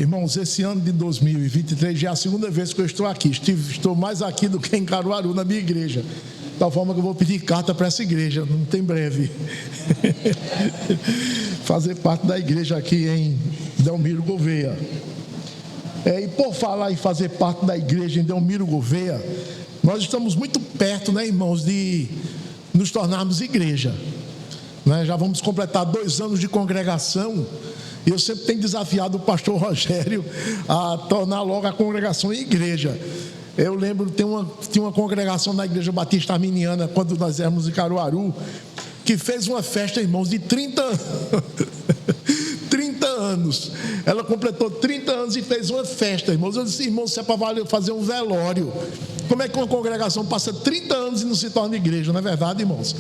Irmãos, esse ano de 2023 já é a segunda vez que eu estou aqui. Estou mais aqui do que em Caruaru, na minha igreja. De tal forma que eu vou pedir carta para essa igreja, não tem breve. Fazer parte da igreja aqui em Delmiro Gouveia. E por falar em fazer parte da igreja em Delmiro Gouveia, nós estamos muito perto, né, irmãos, de nos tornarmos igreja. Né? Já vamos completar 2 anos de congregação. E eu sempre tenho desafiado o pastor Rogério a tornar logo a congregação em igreja. Eu lembro, tinha uma congregação na Igreja Batista Arminiana, quando nós éramos em Caruaru, que fez uma festa, irmãos, de 30 anos. 30 anos. Ela completou 30 anos e fez uma festa, irmãos. Eu disse, irmãos, isso é para fazer um velório. Como é que uma congregação passa 30 anos e não se torna igreja? Não é verdade, irmãos?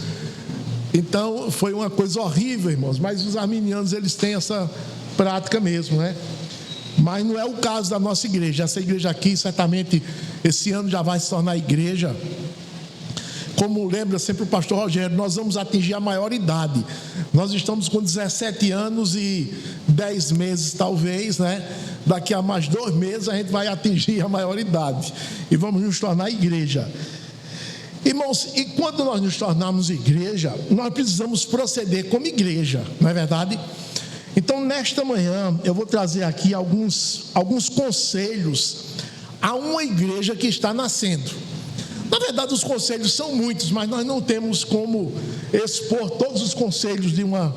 Então, foi uma coisa horrível, irmãos. Mas os arminianos, eles têm essa prática mesmo, né? Mas não é o caso da nossa igreja. Essa igreja aqui, certamente, esse ano já vai se tornar igreja. Como lembra sempre o pastor Rogério, nós vamos atingir a maioridade. Nós estamos com 17 anos e 10 meses, talvez, né? Daqui a mais 2 meses a gente vai atingir a maioridade e vamos nos tornar igreja. Irmãos, e quando nós nos tornarmos igreja, nós precisamos proceder como igreja, não é verdade? Então, nesta manhã, eu vou trazer aqui alguns conselhos a uma igreja que está nascendo. Na verdade, os conselhos são muitos, mas nós não temos como expor todos os conselhos de uma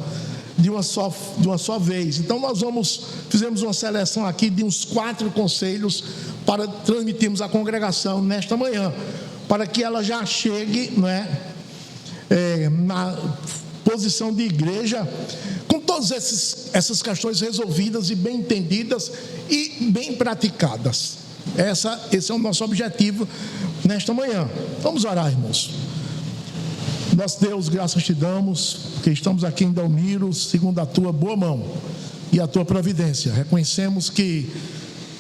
só vez. Então, fizemos uma seleção aqui de uns 4 conselhos para transmitirmos à congregação nesta manhã, para que ela já chegue, não é, na posição de igreja, com todas essas questões resolvidas e bem entendidas e bem praticadas. Esse é o nosso objetivo nesta manhã. Vamos orar, irmãos. Nosso Deus, graças te damos, que estamos aqui em Delmiro, segundo a tua boa mão e a tua providência. Reconhecemos que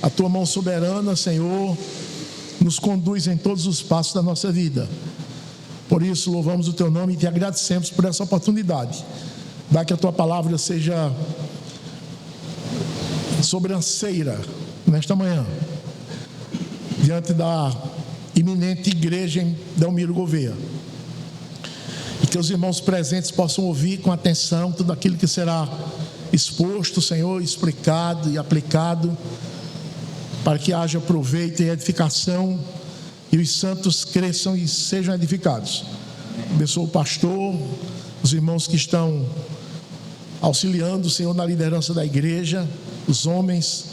a tua mão soberana, Senhor, nos conduz em todos os passos da nossa vida. Por isso, louvamos o teu nome e te agradecemos por essa oportunidade. Dá que a tua palavra seja sobranceira nesta manhã, diante da iminente igreja em Delmiro Gouveia. E que os irmãos presentes possam ouvir com atenção tudo aquilo que será exposto, Senhor, explicado e aplicado, para que haja proveito e edificação e os santos cresçam e sejam edificados. Abençoa o pastor, os irmãos que estão auxiliando o Senhor na liderança da igreja, os homens,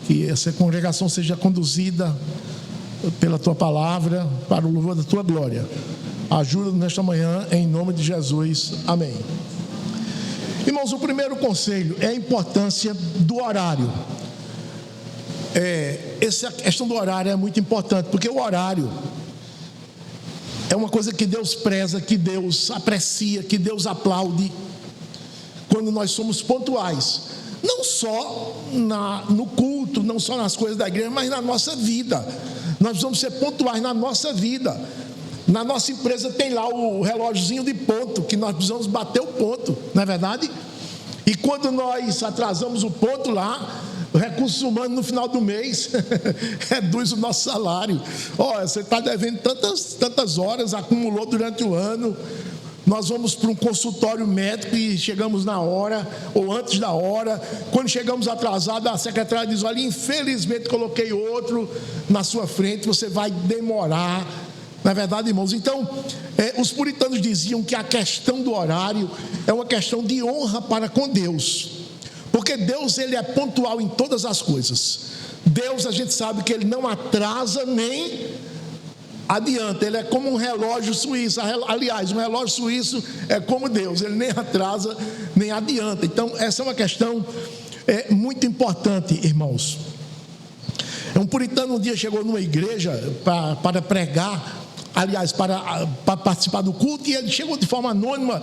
que essa congregação seja conduzida pela tua palavra, para o louvor da tua glória. Ajuda-nos nesta manhã, em nome de Jesus, amém. Irmãos, o primeiro conselho é a importância do horário. Essa questão do horário é muito importante, porque o horário é uma coisa que Deus preza, que Deus aprecia, que Deus aplaude, quando nós somos pontuais, não só no culto, não só nas coisas da igreja, mas na nossa vida. Nós precisamos ser pontuais na nossa vida. Na nossa empresa tem lá o relógiozinho de ponto, que nós precisamos bater o ponto, não é verdade? E quando nós atrasamos o ponto lá, o recursos humanos no final do mês reduz o nosso salário. Você está devendo tantas horas, acumulou durante o ano. Nós vamos para um consultório médico e chegamos na hora, ou antes da hora. Quando chegamos atrasados, a secretária diz: olha, infelizmente coloquei outro na sua frente, você vai demorar. Não é verdade, irmãos? Então, os puritanos diziam que a questão do horário é uma questão de honra para com Deus, porque Deus, ele é pontual em todas as coisas. Deus, a gente sabe que ele não atrasa nem adianta, ele é como um relógio suíço. Aliás, um relógio suíço é como Deus, ele nem atrasa nem adianta. Então, essa é uma questão muito importante, irmãos. Um puritano um dia chegou numa igreja para pregar, aliás, para participar do culto, e ele chegou de forma anônima,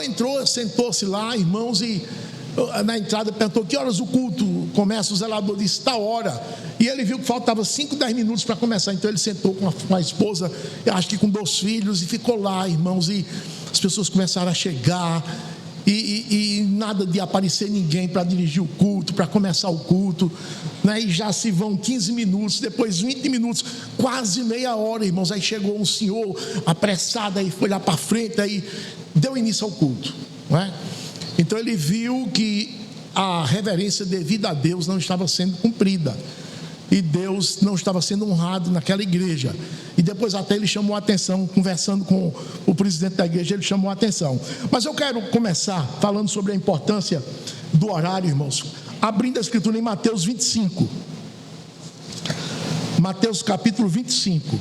entrou, sentou-se lá, irmãos, e na entrada perguntou: que horas o culto começa? O zelador disse: tal hora. E ele viu que faltava 5, 10 minutos para começar. Então ele sentou com a esposa, eu acho que com 2 filhos, e ficou lá, irmãos, e as pessoas começaram a chegar, e nada de aparecer ninguém para dirigir o culto, para começar o culto, né? E já se vão 15 minutos, depois 20 minutos, quase meia hora, irmãos. Aí chegou um senhor apressado, aí foi lá para frente, aí deu início ao culto, né? Então ele viu que a reverência devida a Deus não estava sendo cumprida, e Deus não estava sendo honrado naquela igreja. E depois até ele chamou a atenção, conversando com o presidente da igreja, ele chamou a atenção. Mas eu quero começar falando sobre a importância do horário, irmãos, abrindo a escritura em Mateus 25. Mateus capítulo 25.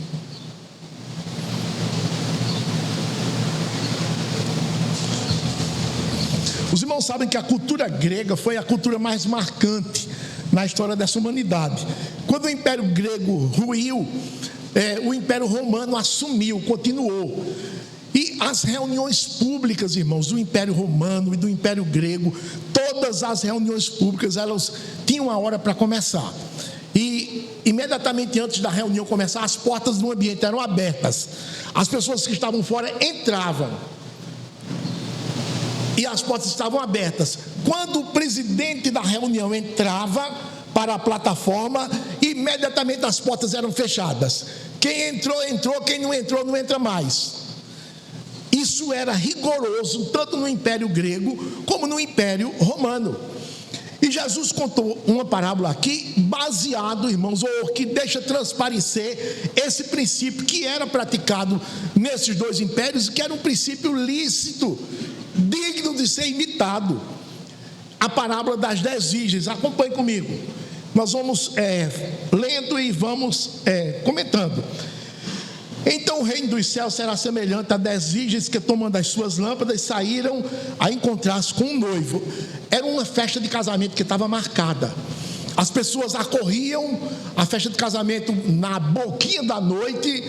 Os irmãos sabem que a cultura grega foi a cultura mais marcante na história dessa humanidade. Quando o Império Grego ruiu, o Império Romano assumiu, continuou. E as reuniões públicas, irmãos, do Império Romano e do Império Grego, todas as reuniões públicas, elas tinham uma hora para começar. E imediatamente antes da reunião começar, as portas do ambiente eram abertas. As pessoas que estavam fora entravam, e as portas estavam abertas. Quando o presidente da reunião entrava para a plataforma, imediatamente as portas eram fechadas. Quem entrou, entrou. Quem não entrou, não entra mais. Isso era rigoroso, tanto no Império Grego como no Império Romano. E Jesus contou uma parábola aqui, baseado, irmãos, ou que deixa transparecer esse princípio que era praticado nesses dois impérios, e que era um princípio lícito, digno de ser imitado. A parábola das 10 virgens. Acompanhe comigo. Nós vamos lendo e vamos comentando. Então o reino dos céus será semelhante a 10 virgens que, tomando as suas lâmpadas, saíram a encontrar-se com um noivo. Era uma festa de casamento que estava marcada. As pessoas acorriam a festa de casamento na boquinha da noite.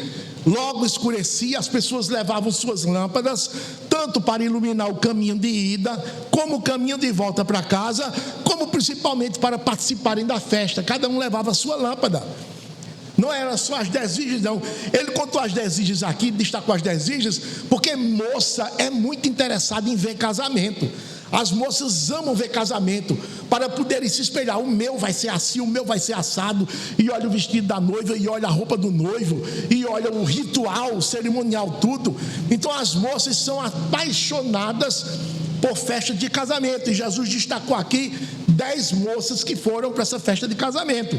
Logo escurecia, as pessoas levavam suas lâmpadas, tanto para iluminar o caminho de ida, como o caminho de volta para casa, como principalmente para participarem da festa. Cada um levava a sua lâmpada. Não eram só as 10 virgens, não. Ele contou as 10 virgens aqui, destacou as 10 virgens, porque moça é muito interessada em ver casamento. As moças amam ver casamento, para poderem se espelhar. O meu vai ser assim, o meu vai ser assado. E olha o vestido da noiva, e olha a roupa do noivo, e olha o ritual, o cerimonial, tudo. Então as moças são apaixonadas por festa de casamento. E Jesus destacou aqui 10 moças que foram para essa festa de casamento.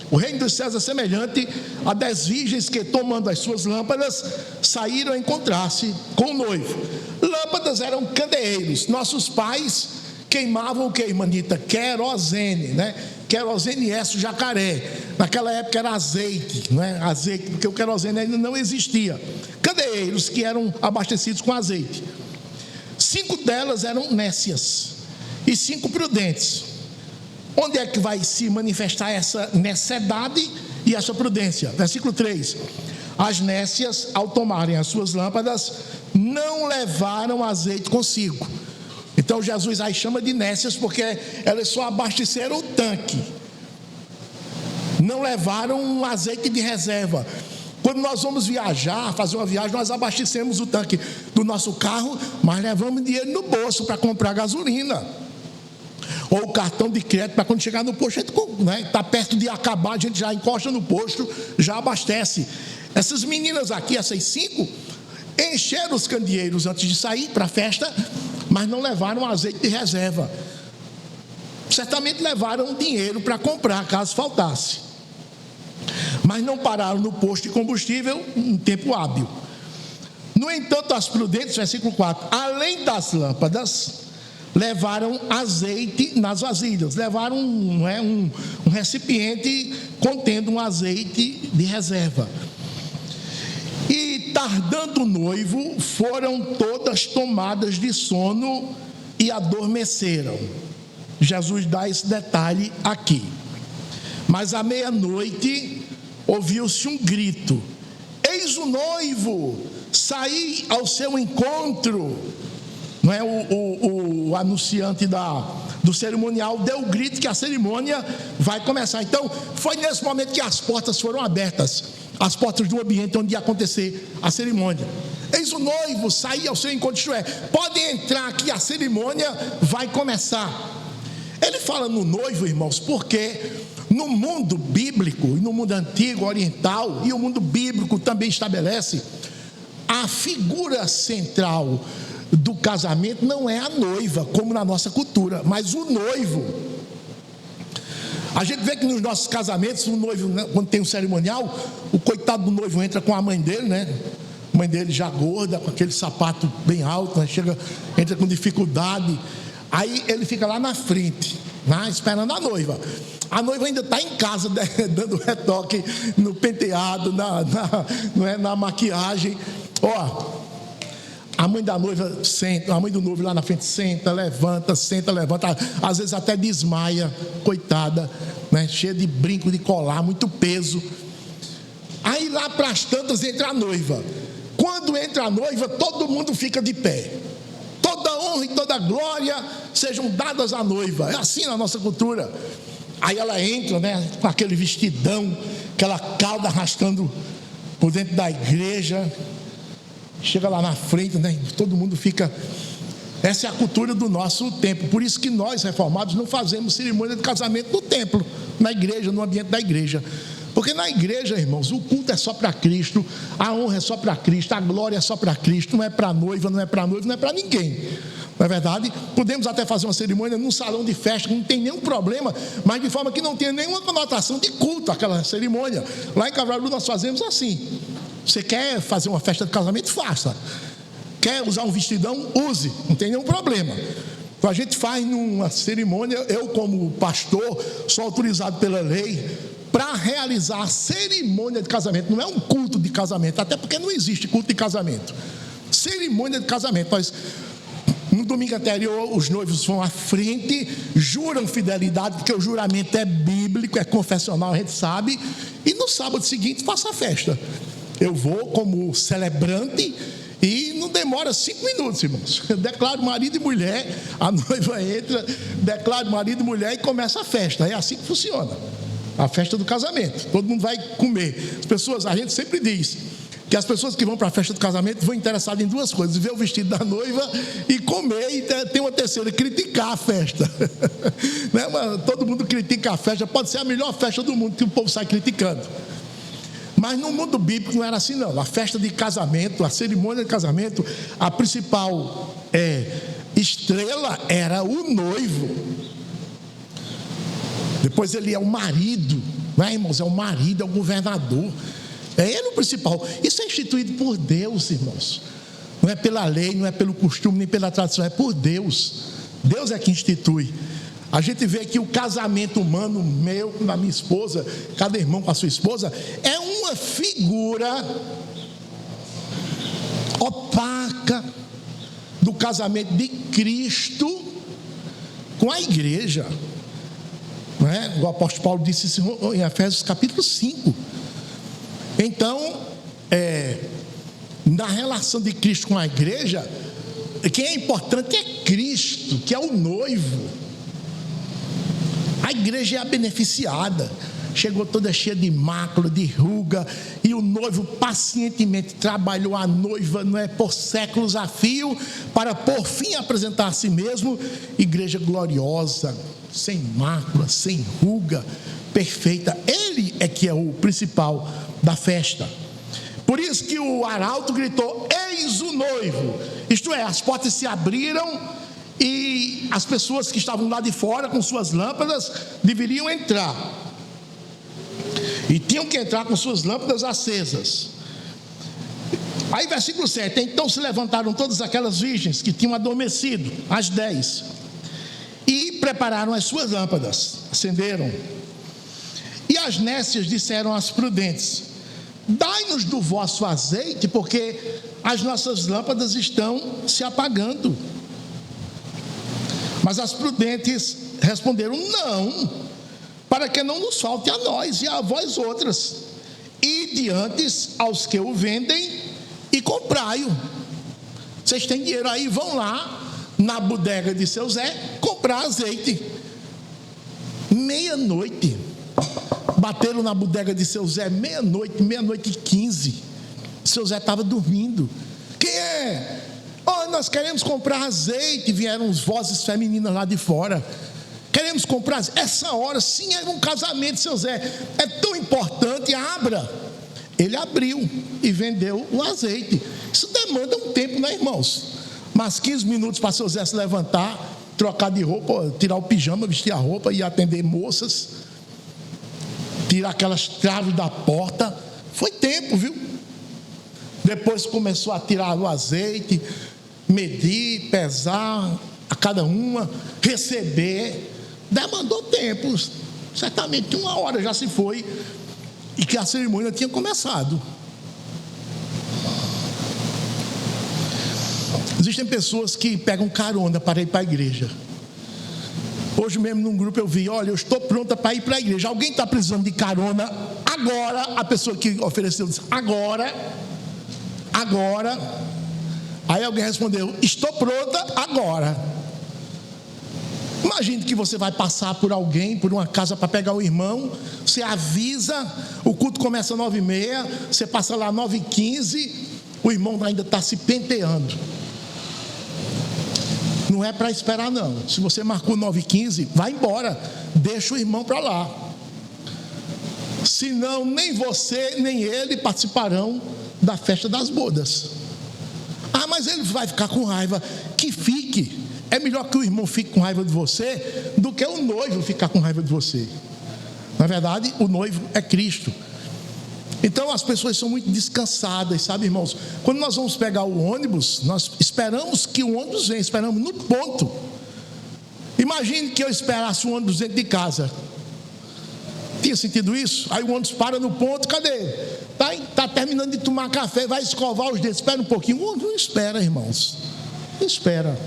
O reino dos céus é semelhante a 10 virgens que, tomando as suas lâmpadas, saíram a encontrar-se com o noivo. Lâmpadas eram candeeiros. Nossos pais queimavam o que, irmanita? Querosene, né? Querosene é o jacaré. Naquela época era azeite, não é? Azeite, porque o querosene ainda não existia. Candeeiros que eram abastecidos com azeite. 5 delas eram nécias e 5 prudentes. Onde é que vai se manifestar essa necessidade e essa prudência? Versículo 3. As nécias, ao tomarem as suas lâmpadas, não levaram azeite consigo. Então Jesus aí chama de nécias, porque elas só abasteceram o tanque, não levaram um azeite de reserva. Quando nós vamos viajar, fazer uma viagem, nós abastecemos o tanque do nosso carro, mas levamos dinheiro no bolso para comprar gasolina, ou o cartão de crédito, para quando chegar no posto, está perto de acabar, a gente já encosta no posto, já abastece. Essas meninas aqui, essas 5, encheram os candeeiros antes de sair para a festa, mas não levaram azeite de reserva. Certamente levaram dinheiro para comprar, caso faltasse, mas não pararam no posto de combustível em tempo hábil. No entanto, as prudentes, versículo 4, além das lâmpadas, levaram azeite nas vasilhas, levaram um recipiente contendo um azeite de reserva. E tardando o noivo, foram todas tomadas de sono e adormeceram. Jesus dá esse detalhe aqui. Mas à meia-noite ouviu-se um grito: eis o noivo, saí ao seu encontro. Não é? O anunciante do cerimonial deu o grito que a cerimônia vai começar. Então foi nesse momento que as portas foram abertas, as portas do ambiente onde ia acontecer a cerimônia. Eis o noivo, saí ao seu encontro, isto é, podem entrar que a cerimônia vai começar. Ele fala no noivo, irmãos, porque no mundo bíblico, e no mundo antigo, oriental, e o mundo bíblico também estabelece, a figura central do casamento não é a noiva, como na nossa cultura, mas o noivo. A gente vê que nos nossos casamentos, o noivo, quando tem um cerimonial, o coitado do noivo entra com a mãe dele, né? A mãe dele já gorda, com aquele sapato bem alto, né? Entra com dificuldade. Aí ele fica lá na frente, né? Esperando a noiva. A noiva ainda está em casa, dando retoque no penteado, na maquiagem. Ó, a mãe da noiva senta, a mãe do noivo lá na frente senta, levanta, às vezes até desmaia, coitada, né? Cheia de brinco, de colar, muito peso. Aí lá para as tantas entra a noiva. Quando entra a noiva, todo mundo fica de pé. Toda honra e toda glória sejam dadas à noiva. É assim na nossa cultura. Aí ela entra, né, com aquele vestidão, aquela cauda arrastando por dentro da igreja. Chega lá na frente, né? Todo mundo fica. Essa é a cultura do nosso tempo. Por isso que nós, reformados, não fazemos cerimônia de casamento no templo, na igreja, no ambiente da igreja. Porque na igreja, irmãos, o culto é só para Cristo, a honra é só para Cristo, a glória é só para Cristo, não é para a noiva, não é para noivo, não é para ninguém. Não é verdade? Podemos até fazer uma cerimônia num salão de festa, que não tem nenhum problema, mas de forma que não tenha nenhuma conotação de culto aquela cerimônia. Lá em Cavalheiro nós fazemos assim. Você quer fazer uma festa de casamento? Faça. Quer usar um vestidão? Use, não tem nenhum problema. Então a gente faz numa cerimônia, eu como pastor, sou autorizado pela lei para realizar a cerimônia de casamento. Não é um culto de casamento, até porque não existe culto de casamento. Cerimônia de casamento. Nós, no domingo anterior, os noivos vão à frente, juram fidelidade, porque o juramento é bíblico, é confessional, a gente sabe. E no sábado seguinte faço a festa. Eu vou como celebrante e não demora 5 minutos, irmãos. Eu declaro marido e mulher, a noiva entra, declaro marido e mulher e começa a festa. É assim que funciona a festa do casamento. Todo mundo vai comer. As pessoas, a gente sempre diz que as pessoas que vão para a festa do casamento vão interessadas em duas coisas: ver o vestido da noiva e comer. E tem uma terceira: criticar a festa. Né? Mas todo mundo critica a festa. Pode ser a melhor festa do mundo que o povo sai criticando. Mas no mundo bíblico não era assim, não. A festa de casamento, a cerimônia de casamento, a principal estrela era o noivo. Depois ele é o marido, não é, irmãos? É o marido, é o governador. É ele o principal. Isso é instituído por Deus, irmãos. Não é pela lei, não é pelo costume, nem pela tradição, é por Deus. Deus é que institui. A gente vê que o casamento humano, meu com a minha esposa, cada irmão com a sua esposa, é uma figura opaca do casamento de Cristo com a igreja. Não é? O apóstolo Paulo disse isso em Efésios capítulo 5. Então, na relação de Cristo com a igreja, quem é importante é Cristo, que é o noivo. A igreja é a beneficiada. Chegou toda cheia de mácula, de ruga, e o noivo pacientemente trabalhou a noiva, não é, por séculos a fio, para por fim apresentar a si mesmo igreja gloriosa, sem mácula, sem ruga, perfeita. Ele é que é o principal da festa. Por isso que o arauto gritou: eis o noivo. Isto é, as portas se abriram e as pessoas que estavam lá de fora com suas lâmpadas deveriam entrar. E tinham que entrar com suas lâmpadas acesas. Aí versículo 7: então se levantaram todas aquelas virgens que tinham adormecido, as 10, e prepararam as suas lâmpadas, acenderam. E as nécias disseram às prudentes: dai-nos do vosso azeite, porque as nossas lâmpadas estão se apagando. Mas as prudentes responderam: não, para que não nos falte a nós e a vós outras. Ide antes aos que o vendem e comprai-o. Vocês têm dinheiro aí, vão lá na bodega de seu Zé comprar azeite. Meia-noite. Bateram na bodega de seu Zé meia-noite e 15. Seu Zé estava dormindo. Quem é? Oh, nós queremos comprar azeite. Vieram as vozes femininas lá de fora. Queremos comprar azeite. Essa hora, sim, é um casamento, seu Zé. É tão importante, abra. Ele abriu e vendeu o azeite. Isso demanda um tempo, né, irmãos? Mas 15 minutos para seu Zé se levantar, trocar de roupa, tirar o pijama, vestir a roupa e atender moças, tirar aquelas traves da porta. Foi tempo, viu? Depois começou a tirar o azeite, medir, pesar a cada uma, receber. Demandou tempo. Certamente 1 hora já se foi e que a cerimônia tinha começado. Existem pessoas que pegam carona para ir para a igreja. Hoje mesmo num grupo eu vi, olha, eu estou pronta para ir para a igreja. Alguém está precisando de carona? Agora, a pessoa que ofereceu disse, agora. Aí alguém respondeu, estou pronta agora. Imagine que você vai passar por alguém, por uma casa para pegar o irmão. Você avisa, o culto começa às 9h30, você passa lá às 9h15, o irmão ainda está se penteando. Não é para esperar não. Se você marcou 9h15, vai embora, deixa o irmão para lá. Senão nem você nem ele participarão da festa das bodas. Ah, mas ele vai ficar com raiva. Que fique. É melhor que o irmão fique com raiva de você do que o noivo ficar com raiva de você. Na verdade, o noivo é Cristo. Então as pessoas são muito descansadas, sabe, irmãos? Quando nós vamos pegar o ônibus, nós esperamos que o ônibus venha, esperamos no ponto. Imagine que eu esperasse o ônibus dentro de casa. Tinha sentido isso? Aí o ônibus para no ponto, cadê ele? Está terminando de tomar café, vai escovar os dentes, espera um pouquinho. O ônibus não espera, irmãos. Não espera.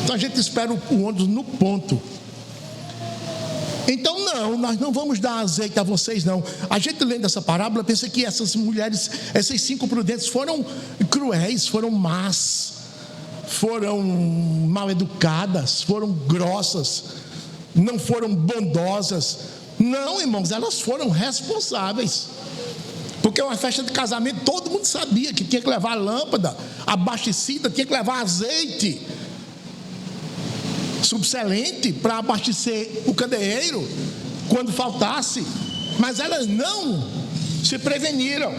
Então a gente espera o ônibus no ponto. Então não, nós não vamos dar azeite a vocês não. A gente lendo essa parábola pensa que essas mulheres, essas 5 prudentes foram cruéis, foram más, foram mal educadas, foram grossas, não foram bondosas. Não, irmãos, elas foram responsáveis. Porque uma festa de casamento, todo mundo sabia que tinha que levar lâmpada abastecida, tinha que levar azeite subselente para abastecer o candeeiro quando faltasse. Mas elas não se preveniram.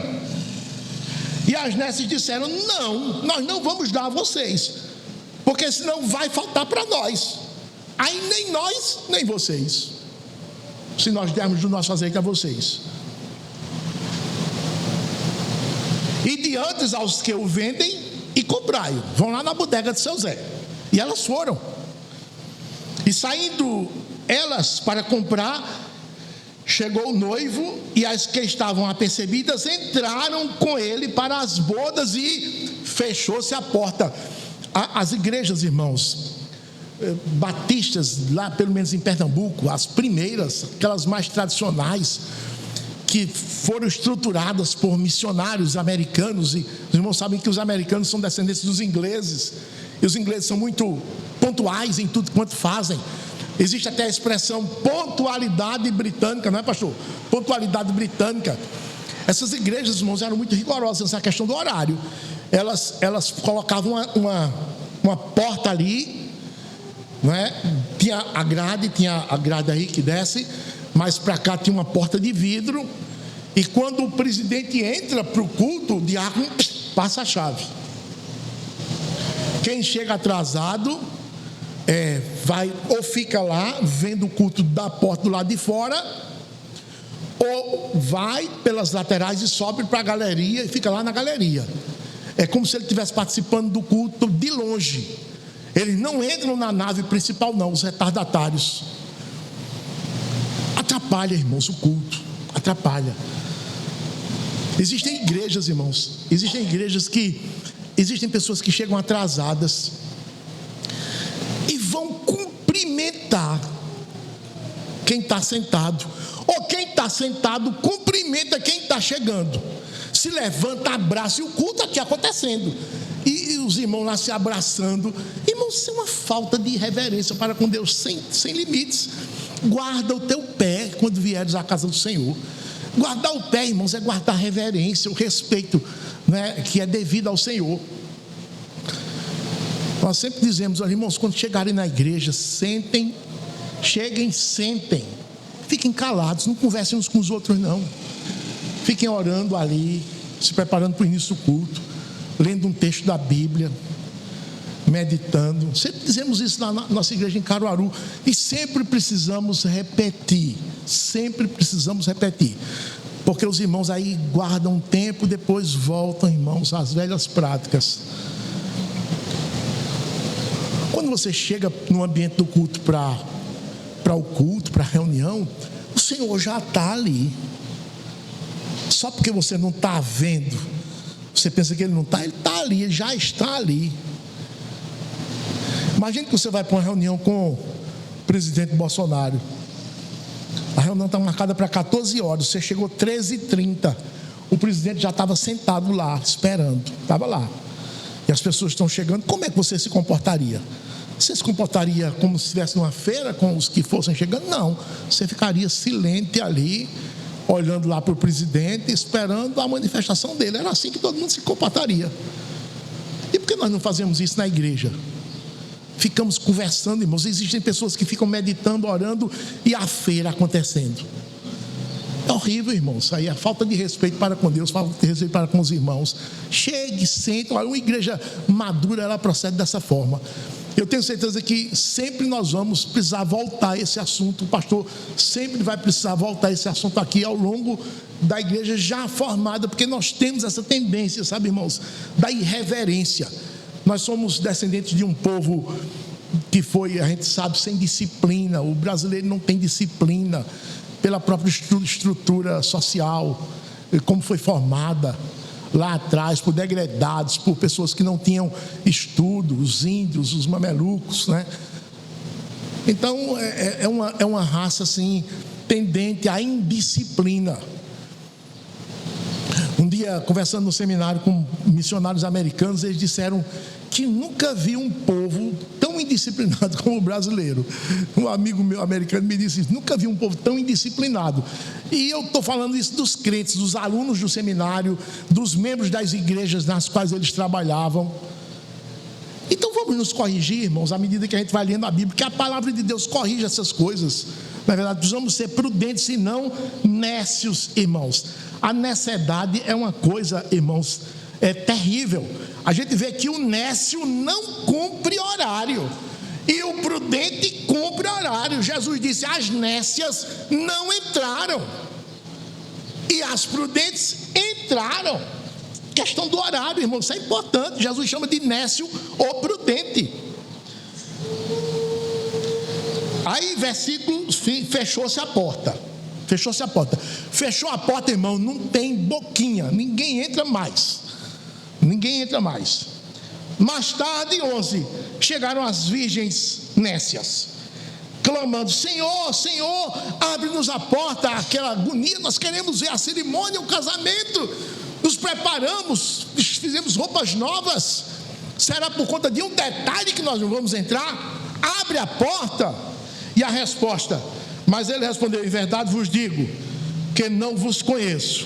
E as nécias disseram, não, nós não vamos dar a vocês, porque senão vai faltar para nós. Aí nem nós, nem vocês, se nós dermos do nosso azeite a vocês. E diante aos que o vendem e comprai-o. Vão lá na bodega de seu Zé. E elas foram. E saindo elas para comprar, chegou o noivo, e as que estavam apercebidas entraram com ele para as bodas e fechou-se a porta. As igrejas, irmãos, batistas, lá pelo menos em Pernambuco, as primeiras, aquelas mais tradicionais, que foram estruturadas por missionários americanos, e os irmãos sabem que os americanos são descendentes dos ingleses, e os ingleses são muito pontuais em tudo quanto fazem. Existe até a expressão pontualidade britânica, não é, pastor? Pontualidade britânica. Essas igrejas, irmãos, eram muito rigorosas nessa questão do horário. Elas colocavam uma porta ali, não é? Tinha a grade aí que desce, mas para cá tinha uma porta de vidro, e quando o presidente entra para o culto, o diácono passa a chave. Quem chega atrasado vai ou fica lá vendo o culto da porta do lado de fora, ou vai pelas laterais e sobe para a galeria e fica lá na galeria. É como se ele estivesse participando do culto de longe. Eles não entram na nave principal não, os retardatários. Atrapalha, irmãos, o culto, atrapalha. Existem igrejas, irmãos, existem pessoas que chegam atrasadas e vão cumprimentar quem está sentado, ou quem está sentado cumprimenta quem está chegando, se levanta, abraça, e o culto aqui acontecendo, e os irmãos lá se abraçando. Irmãos, isso é uma falta de reverência para com Deus sem limites. Guarda o teu pé quando vieres à casa do Senhor. Guardar o pé, irmãos, é guardar a reverência, o respeito, né, que é devido ao Senhor. Nós sempre dizemos, irmãos, quando chegarem na igreja, sentem, cheguem, sentem, fiquem calados, não conversem uns com os outros não, fiquem orando ali, se preparando para o início do culto, lendo um texto da Bíblia, meditando. Sempre dizemos isso na nossa igreja em Caruaru, e sempre precisamos repetir, porque os irmãos aí guardam um tempo, depois voltam, irmãos, às velhas práticas. Quando você chega no ambiente do culto para o culto, para a reunião, o Senhor já está ali. Só porque você não está vendo, você pensa que Ele não está, Ele está ali, Ele já está ali. Imagine que você vai para uma reunião com o presidente Bolsonaro. A reunião está marcada para 14 horas, você chegou 13h30, o presidente já estava sentado lá, esperando, estava lá. E as pessoas estão chegando, como é que você se comportaria? Você se comportaria como se estivesse numa feira com os que fossem chegando? Não, você ficaria silente ali, olhando lá para o presidente, esperando a manifestação dele. Era assim que todo mundo se comportaria. E por que nós não fazemos isso na igreja? Ficamos conversando, irmãos. Existem pessoas que ficam meditando, orando, e a feira acontecendo. É horrível, irmãos. Isso aí é falta de respeito para com Deus, falta de respeito para com os irmãos. Chegue, sente. Uma igreja madura, ela procede dessa forma. Eu tenho certeza que sempre nós vamos precisar voltar a esse assunto. O pastor sempre vai precisar voltar a esse assunto aqui ao longo da igreja já formada, porque nós temos essa tendência, sabe, irmãos, da irreverência. Nós somos descendentes de um povo que foi, a gente sabe, sem disciplina. O brasileiro não tem disciplina pela própria estrutura social, como foi formada lá atrás, por degredados, por pessoas que não tinham estudo, os índios, os mamelucos, né? Então é uma raça assim, tendente à indisciplina. Um dia, conversando no seminário com missionários americanos, eles disseram que nunca viu um povo tão indisciplinado como o brasileiro. Um amigo meu americano me disse isso, nunca vi um povo tão indisciplinado. E eu estou falando isso dos crentes, dos alunos do seminário, dos membros das igrejas nas quais eles trabalhavam. Então vamos nos corrigir, irmãos, à medida que a gente vai lendo a Bíblia, porque a palavra de Deus corrige essas coisas. Na verdade, precisamos ser prudentes e não nécios, irmãos. A necessidade é uma coisa, irmãos, terrível. A gente vê que o nécio não cumpre horário e o prudente cumpre horário. Jesus disse, as nécias não entraram e as prudentes entraram. Questão do horário, irmão, isso é importante. Jesus chama de nécio ou prudente. Aí, versículo, fechou-se a porta. Fechou a porta, irmão, não tem boquinha, ninguém entra mais. Mais tarde, 11, chegaram as virgens nécias, clamando, Senhor, Senhor, abre-nos a porta. Aquela agonia, nós queremos ver a cerimônia, o casamento, nos preparamos, fizemos roupas novas. Será por conta de um detalhe que nós não vamos entrar? Abre a porta. E a resposta, mas ele respondeu, em verdade vos digo, que não vos conheço.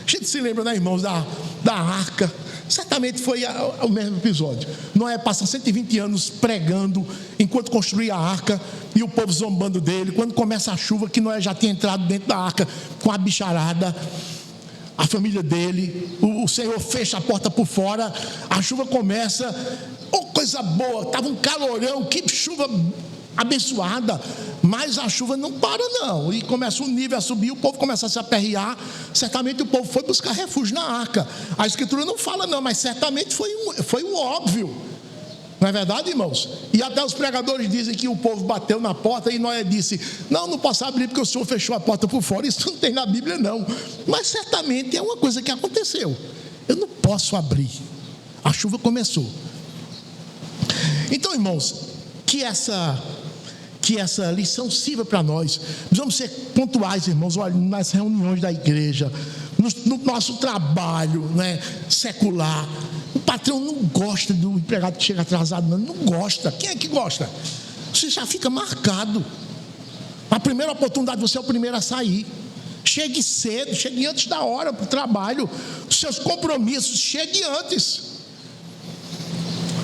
A gente se lembra, né, irmãos, da arca. Certamente foi o mesmo episódio. Noé passa 120 anos pregando, enquanto construía a arca, e o povo zombando dele. Quando começa a chuva, que Noé já tinha entrado dentro da arca com a bicharada, a família dele, o Senhor fecha a porta por fora, a chuva começa, coisa boa, estava um calorão, que chuva abençoada, mas a chuva não para não, e começa o nível a subir, o povo começa a se aperrear. Certamente o povo foi buscar refúgio na arca. A escritura não fala não, mas certamente foi o óbvio, não é verdade, irmãos? E até os pregadores dizem que o povo bateu na porta e Noé disse, não posso abrir porque o Senhor fechou a porta por fora. Isso não tem na Bíblia não, mas certamente é uma coisa que aconteceu. Eu não posso abrir, a chuva começou. Então, irmãos, que essa lição sirva para nós. Precisamos ser pontuais, irmãos, olha, nas reuniões da igreja, no nosso trabalho, né, secular. O patrão não gosta do empregado que chega atrasado, não gosta. Quem é que gosta? Você já fica marcado. A primeira oportunidade, você é o primeiro a sair. Chegue cedo, chegue antes da hora para o trabalho. Os seus compromissos, chegue antes.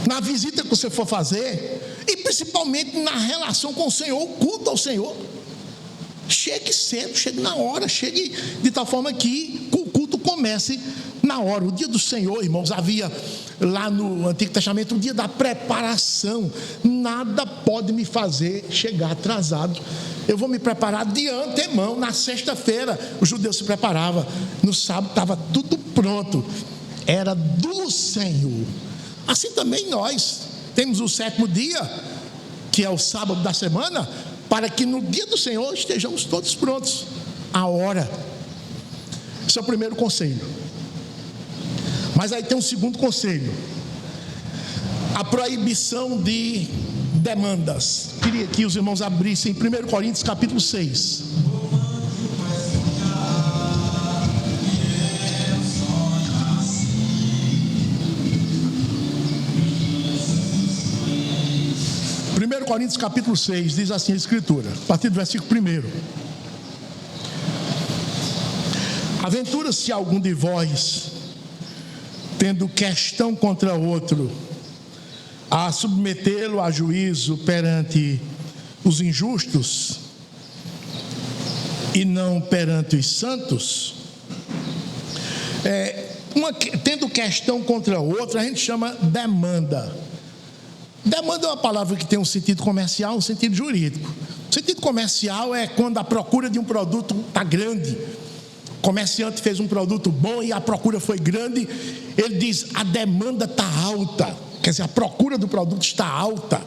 Na visita que você for fazer, e principalmente na relação com o Senhor, o culto ao Senhor. Chegue cedo, chegue na hora, chegue de tal forma que o culto comece na hora. O dia do Senhor, irmãos, havia lá no Antigo Testamento o dia da preparação. Nada pode me fazer chegar atrasado. Eu vou me preparar de antemão. Na sexta-feira o judeu se preparava, no sábado estava tudo pronto, era do Senhor. Assim também nós temos o 7º dia, que é o sábado da semana, para que no dia do Senhor estejamos todos prontos, a hora. Esse é o primeiro conselho. Mas aí tem um segundo conselho: a proibição de demandas. Queria que os irmãos abrissem 1 Coríntios capítulo 6. Coríntios capítulo 6, diz assim a Escritura, a partir do versículo 1: aventura-se algum de vós, tendo questão contra outro, a submetê-lo a juízo perante os injustos e não perante os santos? Tendo questão contra outro, a gente chama demanda. Demanda é uma palavra que tem um sentido comercial, um sentido jurídico. O sentido comercial é quando a procura de um produto está grande. O comerciante fez um produto bom e a procura foi grande. Ele diz: a demanda está alta. Quer dizer, a procura do produto está alta.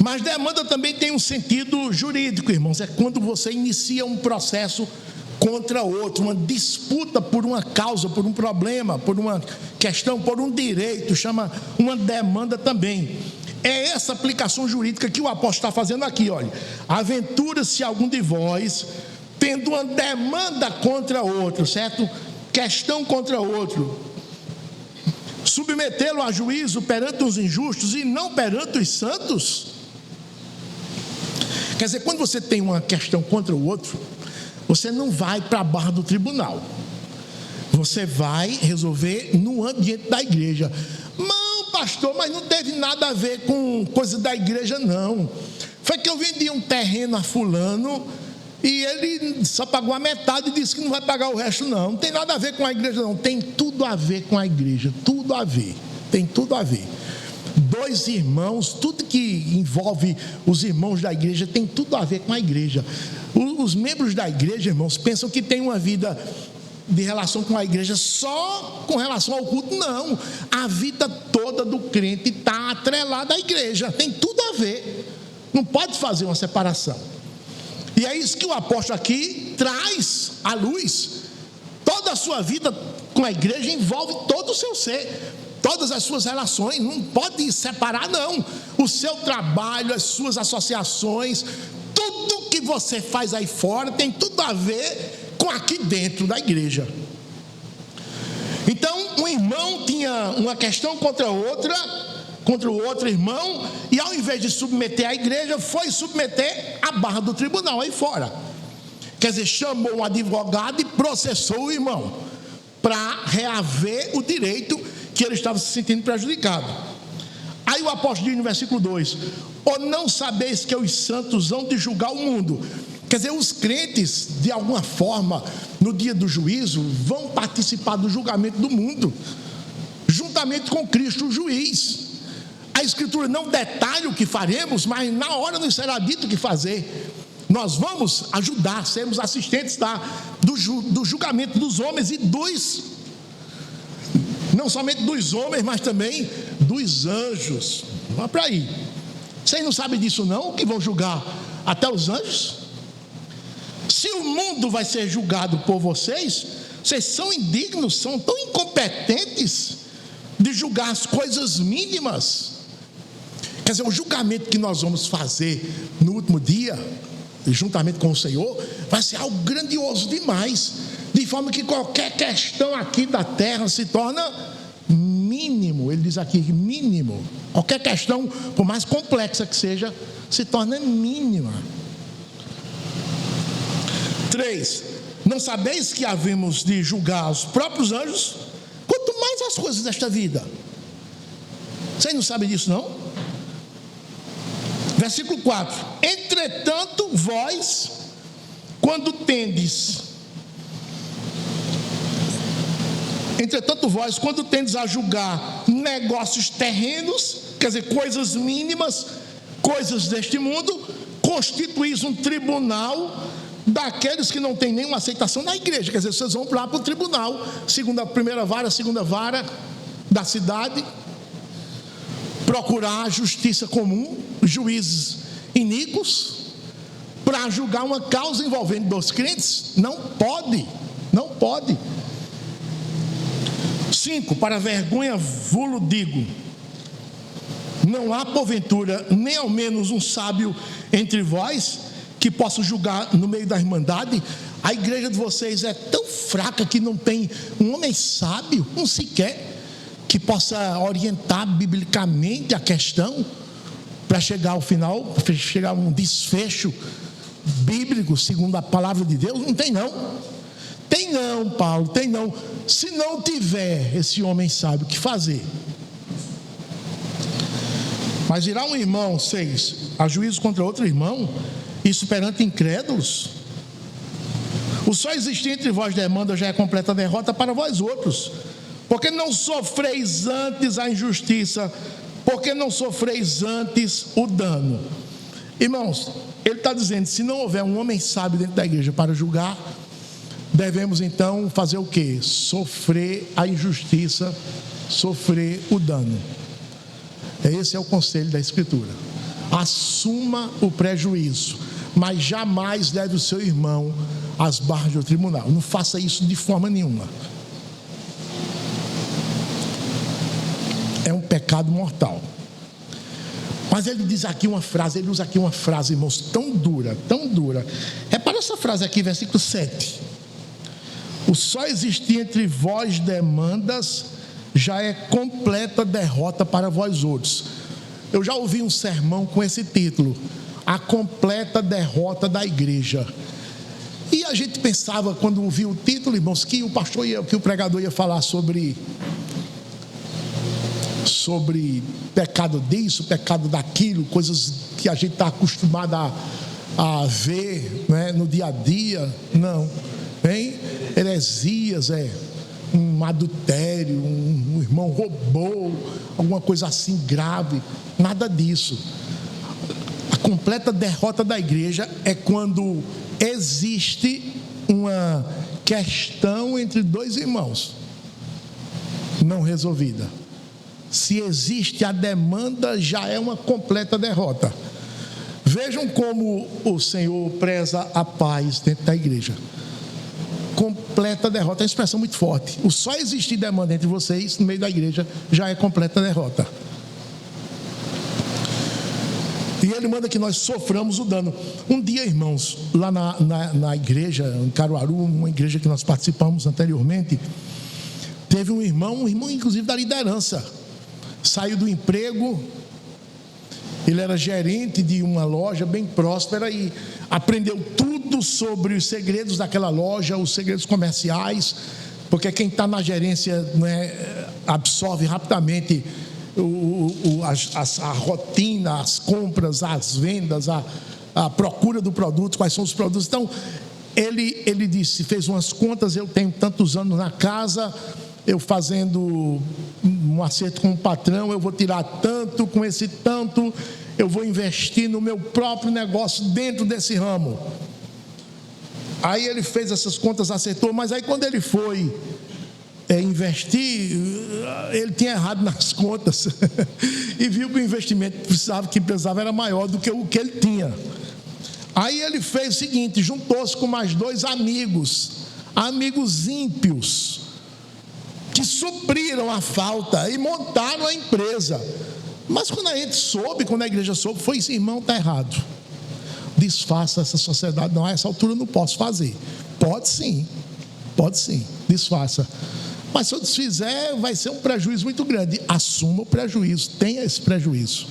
Mas demanda também tem um sentido jurídico, irmãos. É quando você inicia um processo contra outro, uma disputa por uma causa, por um problema, por uma questão, por um direito, chama uma demanda também. É essa aplicação jurídica que o apóstolo está fazendo aqui, olha. Aventura-se algum de vós, tendo uma demanda contra outro, certo? Questão contra outro, submetê-lo a juízo perante os injustos e não perante os santos. Quer dizer, quando você tem uma questão contra o outro, você não vai para a barra do tribunal. Você vai resolver no ambiente da igreja. Não, pastor, mas não teve nada a ver com coisa da igreja, não. Foi que eu vendi um terreno a fulano e ele só pagou a metade e disse que não vai pagar o resto, não. Não tem nada a ver com a igreja, não. Tem tudo a ver com a igreja. Tudo a ver. Tem tudo a ver. Dois irmãos, tudo que envolve os irmãos da igreja tem tudo a ver com a igreja. Os membros da igreja, irmãos, pensam que tem uma vida de relação com a igreja só com relação ao culto. Não, a vida toda do crente está atrelada à igreja, tem tudo a ver, não pode fazer uma separação. E é isso que o apóstolo aqui traz à luz. Toda a sua vida com a igreja envolve todo o seu ser, todas as suas relações, não pode separar, não. O seu trabalho, as suas associações, tudo que você faz aí fora tem tudo a ver com aqui dentro da igreja. Então, um irmão tinha uma questão contra o outro irmão, e ao invés de submeter a igreja, foi submeter a barra do tribunal aí fora. Quer dizer, chamou um advogado e processou o irmão para reaver o direito que ele estava se sentindo prejudicado. Aí o apóstolo diz no versículo 2: ou não sabeis que os santos hão de julgar o mundo? Quer dizer, os crentes, de alguma forma, no dia do juízo, vão participar do julgamento do mundo, juntamente com Cristo, o juiz. A Escritura não detalha o que faremos, mas na hora nos será dito o que fazer. Nós vamos ajudar, sermos assistentes do julgamento dos homens e não somente dos homens, mas também dos anjos. Vamos para aí. Vocês não sabem disso não? Que vão julgar até os anjos? Se o mundo vai ser julgado por vocês são indignos, são tão incompetentes de julgar as coisas mínimas. Quer dizer, o julgamento que nós vamos fazer no último dia, juntamente com o Senhor, vai ser algo grandioso demais, de forma que qualquer questão aqui da terra se torna mínimo. Ele diz aqui, mínimo. Qualquer questão, por mais complexa que seja, se torna mínima. 3. Não sabeis que havemos de julgar os próprios anjos? Quanto mais as coisas desta vida. Vocês não sabem disso, não? Versículo 4. Entretanto, vós, quando tendes a julgar negócios terrenos, quer dizer, coisas mínimas, coisas deste mundo, constituís um tribunal daqueles que não têm nenhuma aceitação na igreja. Quer dizer, vocês vão lá para o tribunal, primeira vara, segunda vara da cidade, procurar a justiça comum, juízes iníquos, para julgar uma causa envolvendo 2 crentes. Não pode. 5. Para vergonha vos digo, não há porventura nem ao menos um sábio entre vós que possa julgar no meio da irmandade? A igreja de vocês é tão fraca que não tem um homem sábio, um sequer, que possa orientar biblicamente a questão para chegar ao final, para chegar a um desfecho bíblico segundo a palavra de Deus. Não tem não. Tem não, Paulo, tem não. Se não tiver esse homem sábio, o que fazer? Mas irá um irmão, 6, a juízo contra outro irmão, isso perante incrédulos? O só existir entre vós demanda já é completa derrota para vós outros, porque não sofreis antes a injustiça, porque não sofreis antes o dano. Irmãos, ele está dizendo, se não houver um homem sábio dentro da igreja para julgar, devemos então fazer o quê? Sofrer a injustiça, sofrer o dano. Esse é o conselho da Escritura. Assuma o prejuízo, mas jamais leve o seu irmão às barras do tribunal. Não faça isso de forma nenhuma. É um pecado mortal. Mas ele diz aqui uma frase, ele usa aqui uma frase, irmãos, tão dura. Repara essa frase aqui, versículo 7. O só existir entre vós demandas já é completa derrota para vós outros. Eu já ouvi um sermão com esse título, a completa derrota da igreja. E a gente pensava, quando ouvia o título, irmãos, que o pregador ia falar sobre pecado disso, pecado daquilo, coisas que a gente está acostumado a ver, né, no dia a dia. Não, hein? Heresias, um adultério, um irmão roubou, alguma coisa assim grave. Nada disso. A completa derrota da igreja é quando existe uma questão entre 2 irmãos não resolvida. Se existe a demanda, já é uma completa derrota. Vejam como o Senhor preza a paz dentro da igreja. Completa derrota, é uma expressão muito forte. O só existir demanda entre vocês no meio da igreja já é completa derrota. E ele manda que nós soframos o dano. Um dia, irmãos, lá na igreja, em Caruaru, uma igreja que nós participamos anteriormente, teve um irmão inclusive da liderança, saiu do emprego, ele era gerente de uma loja bem próspera e aprendeu tudo sobre os segredos daquela loja, os segredos comerciais, porque quem está na gerência, né, absorve rapidamente a rotina, as compras, as vendas, a procura do produto, quais são os produtos. Então, ele disse, fez umas contas, eu tenho tantos anos na casa, eu fazendo um acerto com o patrão, eu vou tirar tanto, com esse tanto, eu vou investir no meu próprio negócio dentro desse ramo. Aí ele fez essas contas, acertou, mas aí quando ele foi investir, ele tinha errado nas contas e viu que o investimento que precisava era maior do que o que ele tinha. Aí ele fez o seguinte, juntou-se com mais 2 amigos ímpios, que supriram a falta e montaram a empresa. Mas quando a gente soube, quando a igreja soube, foi isso, irmão, está errado. Desfaça essa sociedade. Não, a essa altura eu não posso fazer. Pode sim, desfaça. Mas se eu desfizer, vai ser um prejuízo muito grande. Assuma o prejuízo, tenha esse prejuízo.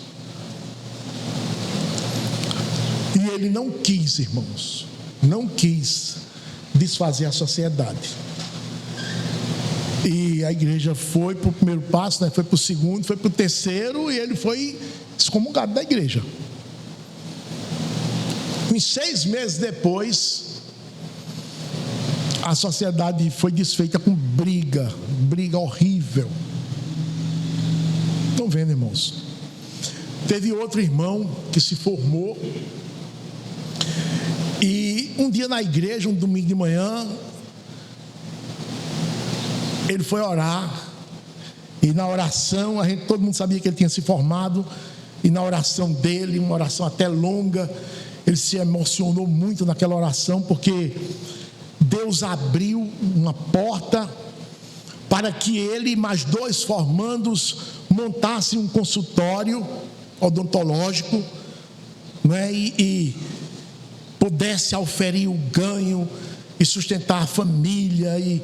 E ele não quis, irmãos, não quis desfazer a sociedade. E a igreja foi para o primeiro passo, né? Foi para o segundo, foi para o terceiro, e ele foi excomungado da igreja. Em 6 meses depois, a sociedade foi desfeita com briga horrível. Estão vendo, irmãos? Teve outro irmão que se formou, e um dia na igreja, um domingo de manhã, ele foi orar, e na oração, todo mundo sabia que ele tinha se formado, e na oração dele, uma oração até longa, ele se emocionou muito naquela oração, porque Deus abriu uma porta para que ele e mais 2 formandos montassem um consultório odontológico, né, e pudesse auferir o ganho e sustentar a família e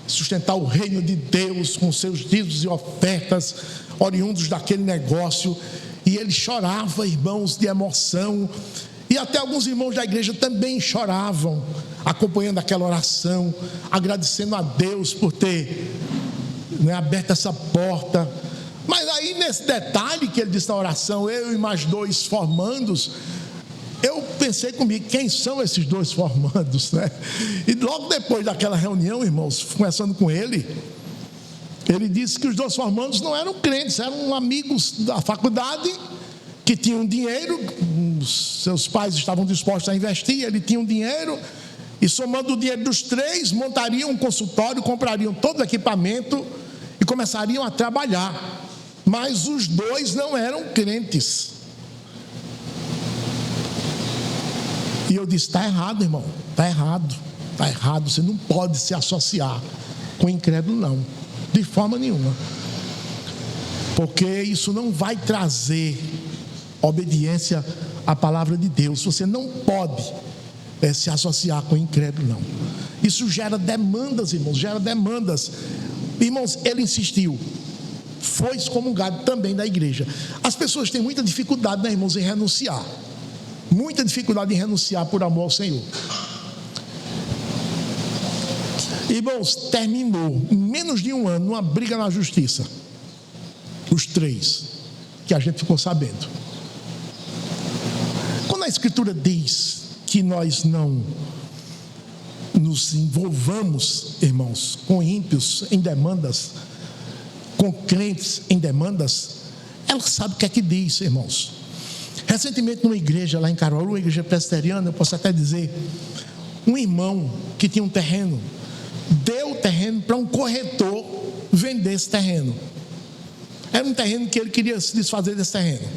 sustentar o reino de Deus com seus dízimos e ofertas oriundos daquele negócio. E ele chorava, irmãos, de emoção, e até alguns irmãos da igreja também choravam, acompanhando aquela oração, agradecendo a Deus por ter, né, aberto essa porta. Mas aí, nesse detalhe que ele disse na oração, eu e mais 2 formandos, eu pensei comigo, quem são esses 2 formandos, né? E logo depois daquela reunião, irmãos, conversando com ele disse que os 2 formandos não eram crentes, eram amigos da faculdade, que tinham dinheiro, seus pais estavam dispostos a investir, ele tinha um dinheiro, e somando o dinheiro dos 3, montariam um consultório, comprariam todo o equipamento e começariam a trabalhar. Mas os 2 não eram crentes. E eu disse, está errado, irmão, está errado, você não pode se associar com incrédulo, não, de forma nenhuma, porque isso não vai trazer obediência à palavra de Deus. Você não pode se associar com incrédulo, não. Isso gera demandas, irmãos, Irmãos, ele insistiu, foi excomungado também da igreja. As pessoas têm muita dificuldade, né, irmãos, em renunciar. Muita dificuldade em renunciar por amor ao Senhor. Irmãos, terminou em menos de 1 ano uma briga na justiça. Os 3 que a gente ficou sabendo. Quando a Escritura diz que nós não nos envolvamos, irmãos, com ímpios em demandas, com crentes em demandas, ela sabe o que é que diz, irmãos. Recentemente, numa igreja lá em Caruaru, uma igreja presbiteriana, eu posso até dizer, um irmão que tinha um terreno, deu o terreno para um corretor vender esse terreno. Era um terreno que ele queria se desfazer desse terreno.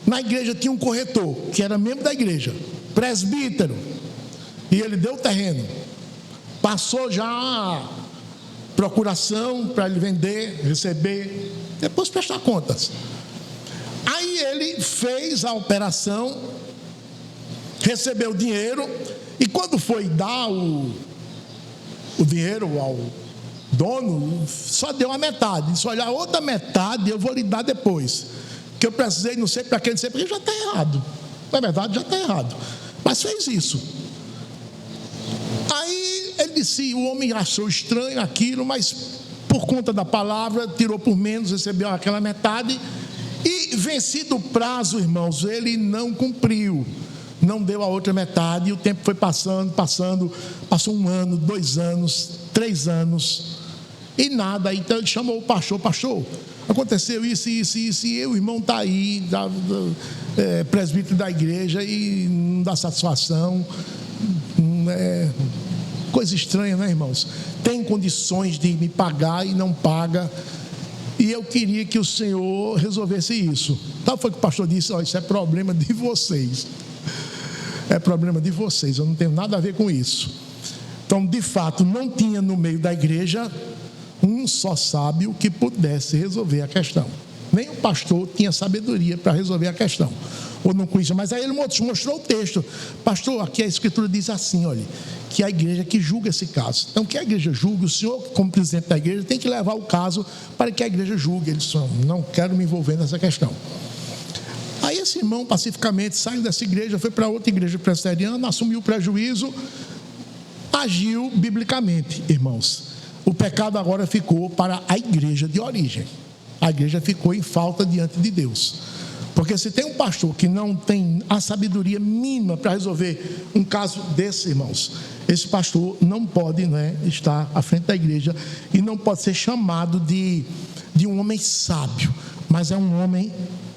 Na igreja tinha um corretor, que era membro da igreja, presbítero, e ele deu o terreno, passou já a procuração para ele vender, receber, depois prestar contas. Aí ele fez a operação, recebeu o dinheiro, e quando foi dar o dinheiro ao dono, só deu a metade. Disse, olha, a outra metade eu vou lhe dar depois, que eu precisei, não sei para quê, não sei para quê, já está errado. Na verdade, já está errado, mas fez isso. Aí ele disse, o homem achou estranho aquilo, mas por conta da palavra, tirou por menos, recebeu aquela metade. E vencido o prazo, irmãos, ele não cumpriu, não deu a outra metade, e o tempo foi passando, passou 1 ano, 2 anos, 3 anos, e nada. Então ele chamou o pastor, aconteceu isso, e eu, o irmão está aí, presbítero da igreja, e não dá satisfação, coisa estranha, né, irmãos? Tem condições de me pagar e não paga. E eu queria que o Senhor resolvesse isso. Então foi que o pastor disse, isso é problema de vocês. É problema de vocês, eu não tenho nada a ver com isso. Então, de fato, não tinha no meio da igreja um só sábio que pudesse resolver a questão. Nem o pastor tinha sabedoria para resolver a questão. Ou não conhecia, mas aí ele mostrou o texto. Pastor, aqui a Escritura diz assim, olha, que a igreja que julga esse caso. Então, que a igreja julgue, o senhor, como presidente da igreja, tem que levar o caso para que a igreja julgue. Ele disse, não quero me envolver nessa questão. Aí esse irmão, pacificamente, saiu dessa igreja, foi para outra igreja presbiteriana, assumiu o prejuízo. agiu biblicamente, irmãos. O pecado agora ficou para a igreja de origem. A igreja ficou em falta diante de Deus. Porque se tem um pastor que não tem a sabedoria mínima para resolver um caso desse, irmãos, esse pastor não pode, estar à frente da igreja e não pode ser chamado de um homem sábio, mas é um homem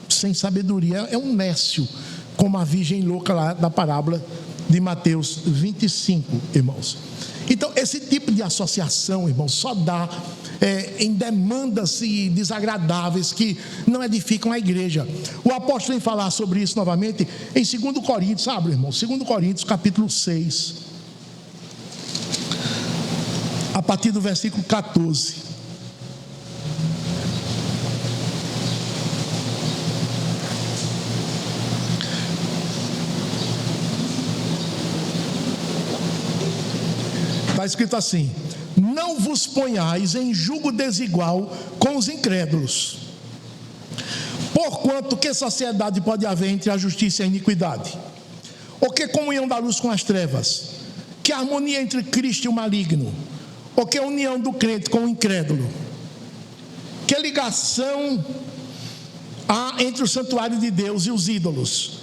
sem sabedoria, é um nécio, como a virgem louca lá da parábola de Mateus 25, irmãos. Então, esse tipo de associação, irmãos, só dá em demandas desagradáveis que não edificam a igreja. O apóstolo vem falar sobre isso novamente em 2 Coríntios, abre, irmão, 2 Coríntios capítulo 6, a partir do versículo 14. Está escrito assim: não vos ponhais em julgo desigual com os incrédulos, porquanto que sociedade pode haver entre a justiça e a iniquidade? Ou que comunhão da luz com as trevas? Que harmonia entre Cristo e o maligno? Ou que união do crente com o incrédulo? Que ligação há entre o santuário de Deus e os ídolos?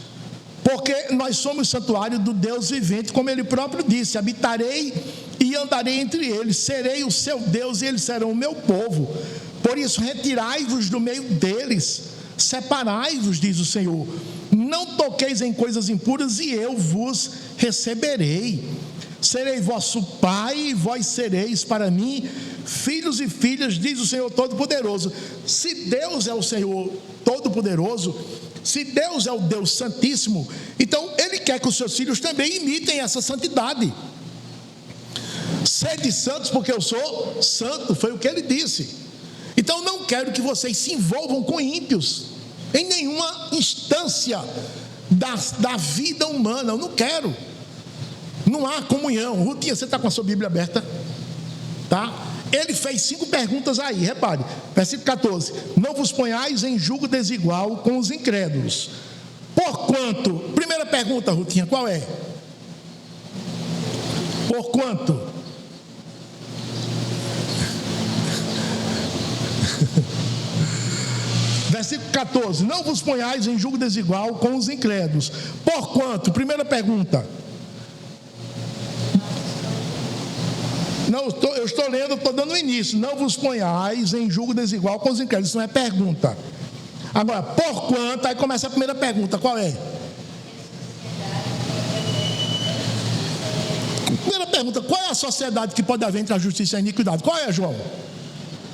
Porque nós somos santuário do Deus vivente, como ele próprio disse: habitarei e andarei entre eles, serei o seu Deus e eles serão o meu povo. Por isso retirai-vos do meio deles, separai-vos, diz o Senhor. Não toqueis em coisas impuras e eu vos receberei. Serei vosso pai e vós sereis para mim filhos e filhas, diz o Senhor Todo-Poderoso. Se Deus é o Senhor Todo-Poderoso, se Deus é o Deus Santíssimo, então Ele quer que os seus filhos também imitem essa santidade. Sede santos porque eu sou santo, foi o que Ele disse. Então não quero que vocês se envolvam com ímpios em nenhuma instância da vida humana. Eu não quero. Não há comunhão. Rutinha, você está com a sua Bíblia aberta? Tá? Ele fez 5 perguntas aí, repare, versículo 14: não vos ponhais em julgo desigual com os incrédulos. Porquanto, primeira pergunta, Rutinha, qual é? Porquanto? Versículo 14: não vos ponhais em julgo desigual com os incrédulos. Porquanto, primeira pergunta. Não, eu estou lendo, estou dando o início. Não vos ponhais em julgo desigual com os incrédulos. Isso não é pergunta. Agora, porquanto, aí começa a primeira pergunta. Qual é? Primeira pergunta: qual é a sociedade que pode haver entre a justiça e a iniquidade? Qual é, João?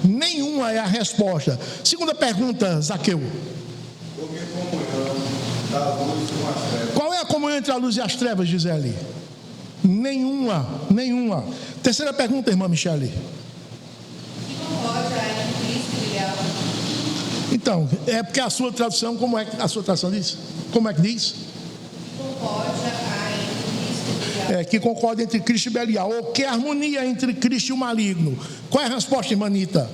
Nenhuma é a resposta. Segunda pergunta, Zaqueu. Qual é a comunhão entre a luz e as trevas, Gisele? Nenhuma. Terceira pergunta, irmã Michele. Então, é porque a sua tradução, como é que a sua tradução diz? Como é que diz? Que concorda entre Cristo e Belial. Ou que harmonia entre Cristo e o maligno? Qual é a resposta, irmanita?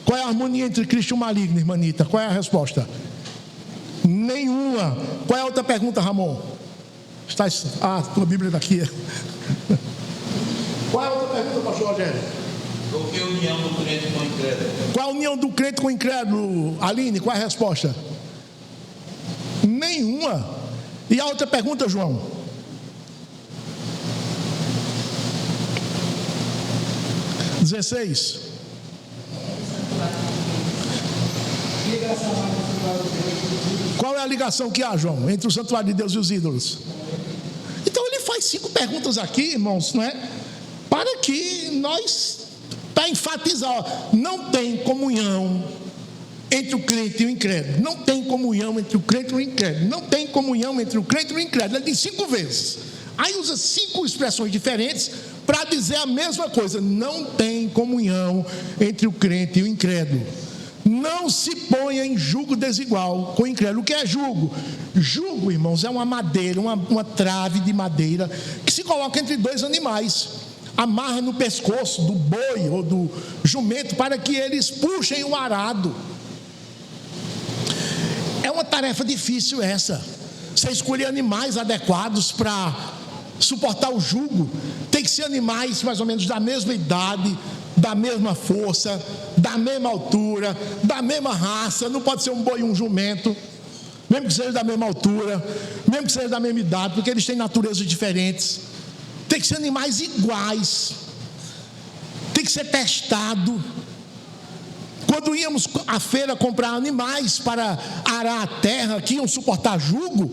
Qual é a harmonia entre Cristo e o maligno, irmanita? Qual é a resposta? Nenhuma. Qual é a outra pergunta, Ramon? Tua Bíblia está aqui. Qual é a outra pergunta, pastor Rogério? Qual é a união do crente com o incrédulo? Qual é a união do crente com o incrédulo, Aline? Qual é a resposta? Nenhuma. E a outra pergunta, João? (16) Qual é a ligação que há, João, entre o santuário de Deus e os ídolos? Então ele faz 5 perguntas aqui, irmãos, não é? Para que nós, para enfatizar, não tem comunhão entre o crente e o incrédulo. Não tem comunhão entre o crente e o incrédulo. Não tem comunhão entre o crente e o incrédulo. Ele diz 5 vezes. Aí usa 5 expressões diferentes para dizer a mesma coisa. Não tem comunhão entre o crente e o incrédulo. Não se ponha em julgo desigual com o incrédulo. O que é julgo? Julgo, irmãos, é uma madeira, uma trave de madeira que se coloca entre 2 animais, amarra no pescoço do boi ou do jumento para que eles puxem o arado. É uma tarefa difícil essa. Você escolher animais adequados para suportar o jugo, tem que ser animais mais ou menos da mesma idade, da mesma força, da mesma altura, da mesma raça. Não pode ser um boi e um jumento, mesmo que seja da mesma altura, mesmo que seja da mesma idade, porque eles têm naturezas diferentes. Tem que ser animais iguais, tem que ser testado. Quando íamos à feira comprar animais para arar a terra, que iam suportar jugo,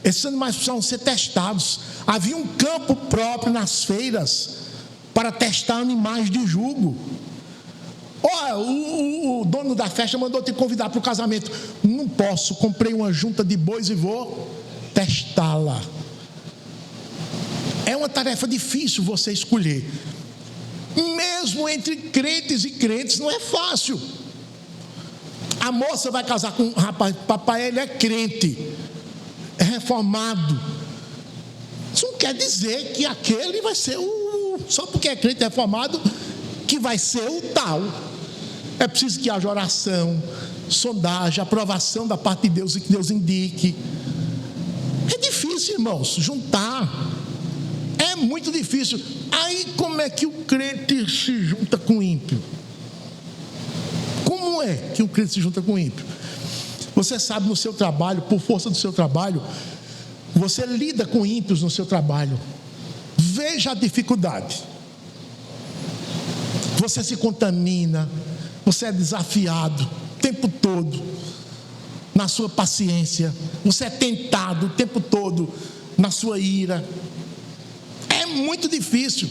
esses animais precisavam ser testados. Havia um campo próprio nas feiras para testar animais de jugo. O dono da festa mandou te convidar para o casamento. Não posso, comprei uma junta de bois e vou testá-la. É uma tarefa difícil você escolher. Mesmo entre crentes e crentes não é fácil. A moça vai casar com um rapaz, papai, ele é crente, é reformado. Isso não quer dizer que aquele vai ser só porque é crente reformado, que vai ser o tal. É preciso que haja oração, sondagem, aprovação da parte de Deus e que Deus indique. É difícil, irmãos, juntar. É muito difícil. Aí como é que o crente se junta com o ímpio? Como é que o crente se junta com o ímpio? Você sabe, no seu trabalho, por força do seu trabalho, você lida com ímpios no seu trabalho. Veja a dificuldade. Você se contamina, você é desafiado o tempo todo na sua paciência, você é tentado o tempo todo na sua ira. É muito difícil.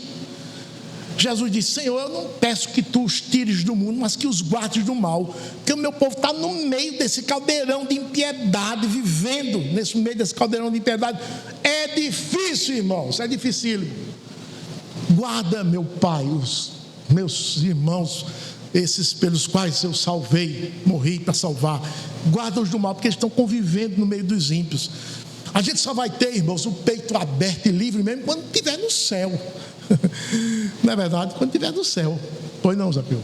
Jesus disse: Senhor, eu não peço que tu os tires do mundo, mas que os guardes do mal, porque o meu povo está no meio desse caldeirão de impiedade, vivendo nesse meio desse caldeirão de impiedade. É difícil, irmãos, é dificílimo. Guarda, meu Pai, os meus irmãos, esses pelos quais eu salvei, morri para salvar. Guarda-os do mal, porque eles estão convivendo no meio dos ímpios. A gente só vai ter, irmãos, o peito aberto e livre mesmo quando estiver no céu. Não é verdade? Quando estiver no céu. Pois não, Zaqueu?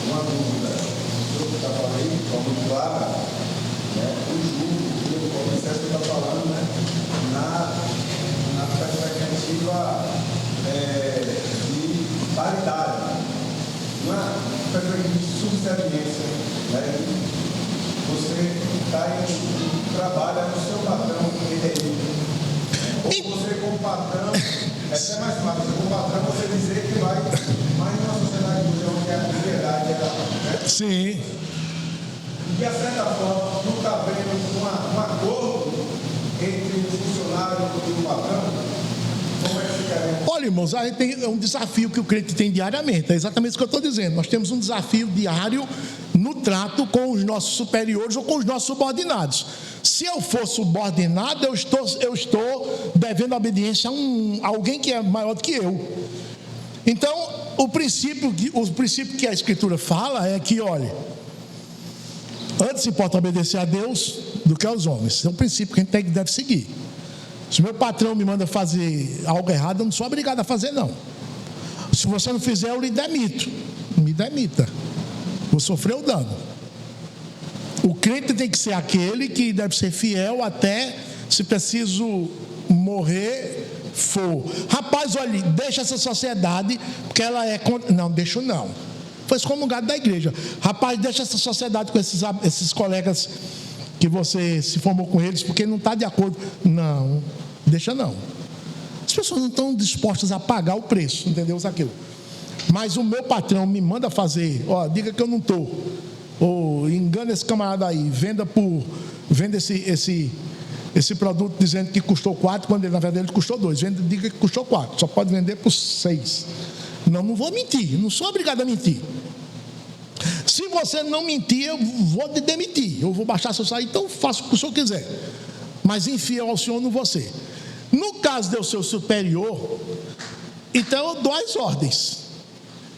Uma dúvida. O senhor está falando aí, está muito clara, né? O jugo, o processo que está falando, né? Na perspectiva de paridade, uma perspectiva de subserviência, né? Você está em trabalha no seu patrão, ele é livre. Ou você com o patrão, é até mais fácil, você com o patrão você dizer que vai, mas numa sociedade onde a liberdade é. Sim. E de certa forma, não está vendo um acordo entre o funcionário e o patrão. Como é que ficaria? Olha, irmãos, aí tem um desafio que o crente tem diariamente. É exatamente isso que eu estou dizendo. Nós temos um desafio diário no trato com os nossos superiores ou com os nossos subordinados. Se eu for subordinado, eu estou devendo obediência a alguém que é maior do que eu. Então, o princípio que a Escritura fala é que, olha, antes importa obedecer a Deus do que aos homens. Esse é um princípio que a gente deve seguir. Se meu patrão me manda fazer algo errado, eu não sou obrigado a fazer, não. Se você não fizer, eu lhe demito. Me demita. Vou sofrer o dano. O crente tem que ser aquele que deve ser fiel até, se preciso morrer, for. Rapaz, olha, deixa essa sociedade, porque ela é contra. Não, deixo não. Foi excomungado da igreja. Rapaz, deixa essa sociedade com esses colegas que você se formou com eles, porque não está de acordo. Não, deixa não. As pessoas não estão dispostas a pagar o preço, entendeu, Zaqueu? Mas o meu patrão me manda fazer, diga que eu não estou, ou engana esse camarada aí, venda esse produto dizendo que custou 4, quando na verdade ele custou 2, diga que custou 4, só pode vender por 6. Não vou mentir, não sou obrigado a mentir. Se você não mentir, eu vou te demitir, eu vou baixar seu salário, então faça o que o senhor quiser, mas infiel ao senhor não vou ser. No caso de eu ser o superior, então eu dou as ordens,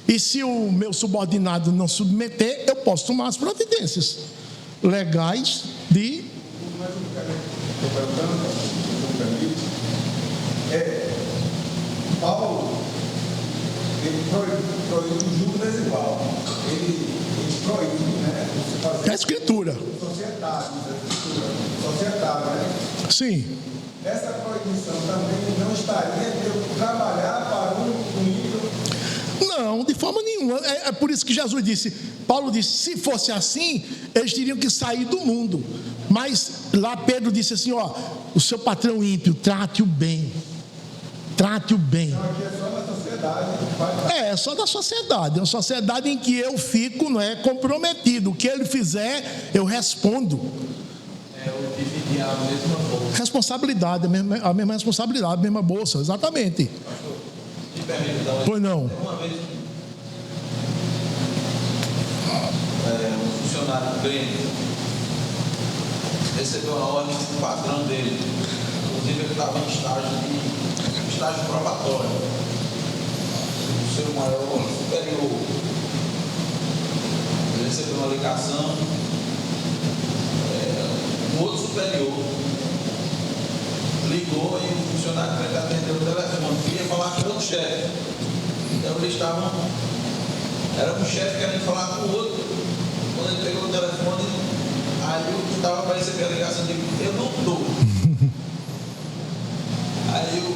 e se o meu subordinado não submeter, eu posso tomar as providências legais de... Mas o que eu estou perguntando, Paulo, ele proibiu o jugo desigual. Ele proíbe, né? Você fazer É a escritura. societário, né? Sim. Essa proibição também não estaria de eu trabalhar para um ímpio. Não, de forma nenhuma. É por isso que Jesus disse, Paulo disse, se fosse assim, eles teriam que sair do mundo. Mas lá Pedro disse assim, ó, o seu patrão ímpio, trate-o bem. Trate-o bem. Então aqui é só na sociedade. É só da sociedade. É uma sociedade em que eu fico, não é, comprometido. O que ele fizer, eu respondo. É o dividir a mesma bolsa. Responsabilidade, a mesma responsabilidade, a mesma bolsa, exatamente. Me permite dar uma. Pois não. Uma vez um funcionário crente recebeu uma ordem do patrão dele. Inclusive ele estava em estágio probatório. O seu maior superior. Ele recebeu uma ligação. Um outro superior ligou e o funcionário crente atendeu o telefone. Queria falar com o outro chefe. Então eles estavam. Era um chefe querendo falar com o outro. Quando ele pegou o telefone, aí o que estava para receber a ligação disse, eu não estou. Aí o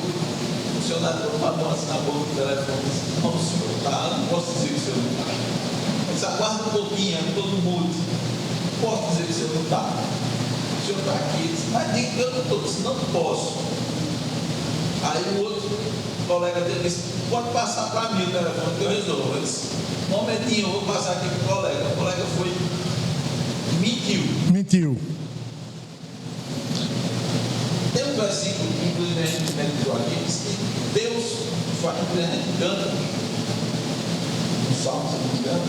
funcionário matou assim na boca do telefone e disse, não, senhor, tá, não posso dizer que o senhor não está. Ele disse, aguarda um pouquinho, todo mundo. Não posso dizer que o senhor não está. O senhor está aqui. Ele disse, mas diga que eu não estou. Disse, não posso. Aí o outro colega dele disse, pode passar para mim o telefone que eu resolvo. Ele disse, um momentinho, eu vou passar aqui para o colega. O colega foi mentiu. Tem um versículo que inclusive a gente meditou aqui, diz que Deus faz, a gente canta, no Salmo, se não me engano,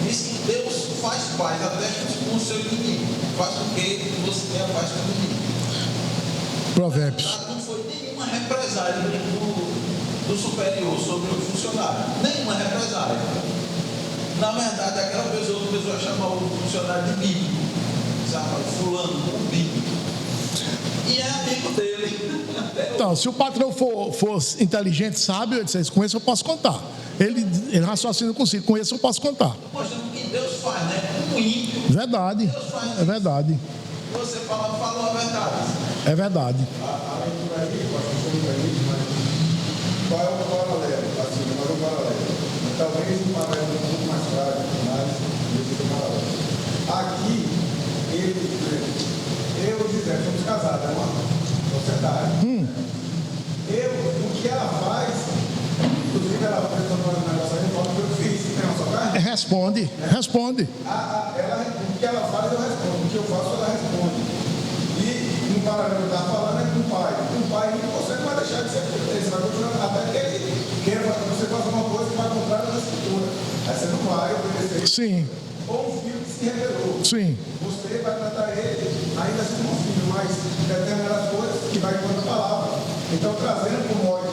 diz que Deus faz paz até com o seu inimigo, faz com que você tenha paz com o inimigo. Provérbios. Não foi nenhuma represália do superior sobre o funcionário, nenhuma represália. Na verdade, aquela pessoa começou a chamar o funcionário de bíblico, sabe, fulano, um bíblico. E é amigo dele. Então, se o patrão for inteligente, sábio, ele diz, com esse eu posso contar. Ele raciocina consigo, com esse eu posso contar. Mostrando o que Deus faz, né? Com o ímpio. Verdade, é verdade. Você falou a verdade. É verdade. A leitura aí, eu acho que foi permite, mas qual é o paralelo? Assim, qual é o paralelo? Talvez um paralelo um pouco mais prático, mas esse é o paralelo. Aqui, eu dizendo, somos casados, é uma sociedade. O que ela faz, inclusive ela apresentou um negócio aí, fala o que eu fiz, tem uma só carne? Responde. O que ela faz, eu respondo. O que eu faço, ela responde. E no paralelo que está falando é com o pai. Com o pai, você não vai deixar de ser filho. Você vai continuar até que ele queira que você faça uma coisa que vai contrário da escritura. Aí você não vai obedecer. Sim. Ou um filho que se rebelou. Sim. Você vai tratar ele ainda assim como filho, mas determinadas coisas que vai contra a palavra. Então, trazendo para o modo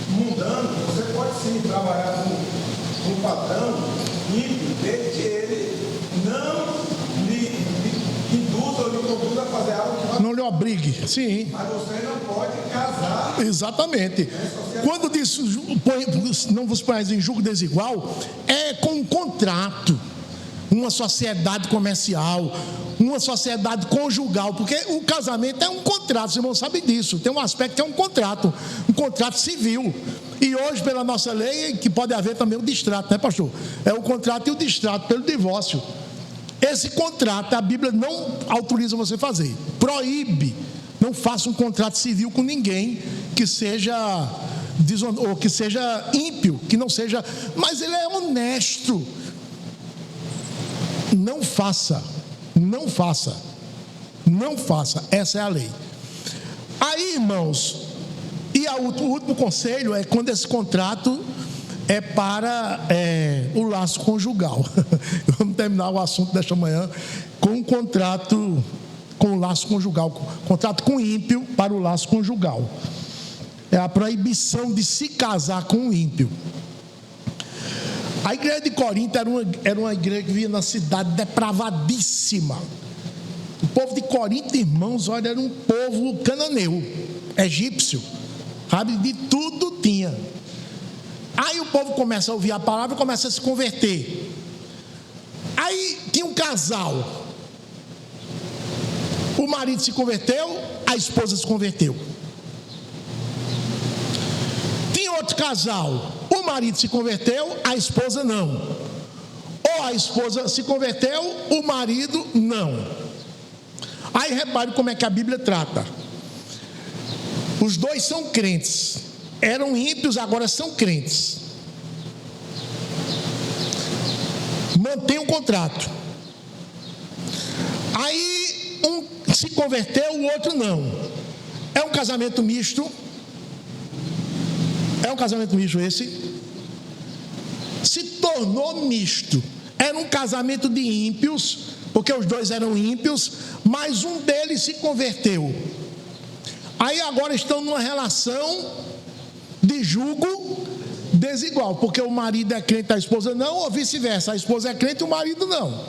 mundano, você pode sim trabalhar com um patrão ímpio, desde que ele não lhe induza ou lhe conduza a fazer algo que vai. Não lhe obrigue. Sim. Mas você não pode casar. Exatamente. Quando diz não vos ponhais em julgo desigual, é com um contrato. Uma sociedade comercial, uma sociedade conjugal, porque o casamento é um contrato, os irmãos sabem disso, tem um aspecto que é um contrato civil, e hoje pela nossa lei, que pode haver também o distrato, né, pastor? É o contrato e o distrato pelo divórcio. Esse contrato a Bíblia não autoriza você fazer, proíbe, não faça um contrato civil com ninguém que seja ou que seja ímpio, que não seja, mas ele é honesto. Não faça, essa é a lei. Aí, irmãos, e o último conselho é quando esse contrato é para o laço conjugal. Vamos terminar o assunto desta manhã com um contrato com o laço conjugal, contrato com ímpio para o laço conjugal. É a proibição de se casar com um ímpio. A igreja de Corinto era uma igreja que vivia na cidade depravadíssima. O povo de Corinto, irmãos, olha, era um povo cananeu, egípcio, sabe, de tudo tinha. Aí o povo começa a ouvir a palavra e começa a se converter. tinha um casal, o marido se converteu, a esposa se converteu. Tinha outro casal, o marido se converteu, a esposa não. Ou a esposa se converteu, o marido não. Aí repare como é que a Bíblia trata. Os dois são crentes, eram ímpios, agora são crentes. Mantém um contrato. Aí um se converteu, o outro não. É um casamento misto. É um casamento misto esse. Se tornou misto. Era um casamento de ímpios, porque os dois eram ímpios, mas um deles se converteu. Aí agora estão numa relação de julgo desigual, porque o marido é crente, a esposa não, ou vice-versa, a esposa é crente e o marido não.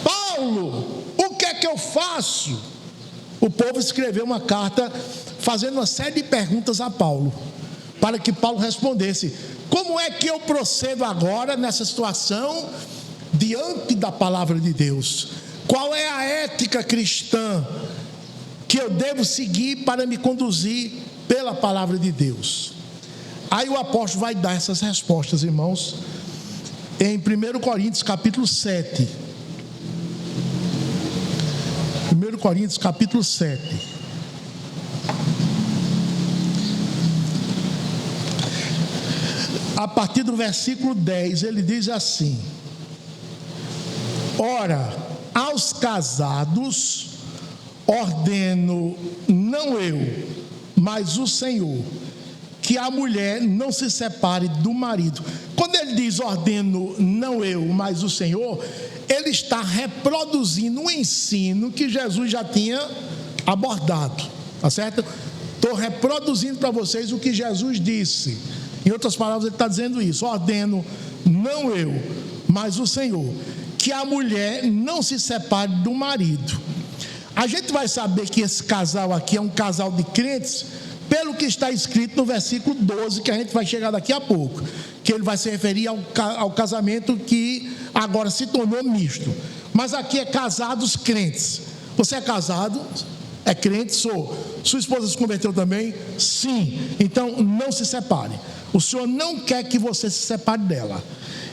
Paulo, o que é que eu faço? O povo escreveu uma carta fazendo uma série de perguntas a Paulo, para que Paulo respondesse: como é que eu procedo agora nessa situação diante da palavra de Deus? Qual é a ética cristã que eu devo seguir para me conduzir pela palavra de Deus? Aí o apóstolo vai dar essas respostas, irmãos, em 1 Coríntios capítulo 7. 1 Coríntios capítulo 7. A partir do versículo 10, ele diz assim: ora, aos casados ordeno, não eu, mas o Senhor, que a mulher não se separe do marido. Quando ele diz ordeno, não eu, mas o Senhor, ele está reproduzindo um ensino que Jesus já tinha abordado, tá certo? Estou reproduzindo para vocês o que Jesus disse. Em outras palavras, ele está dizendo isso: ordeno, não eu, mas o Senhor, que a mulher não se separe do marido. A gente vai saber que esse casal aqui é um casal de crentes pelo que está escrito no versículo 12, que a gente vai chegar daqui a pouco, que ele vai se referir ao casamento que agora se tornou misto. Mas aqui é casados crentes. Você é casado? É crente? Sou. Sua esposa se converteu também? Sim. Então não se separe. O Senhor não quer que você se separe dela.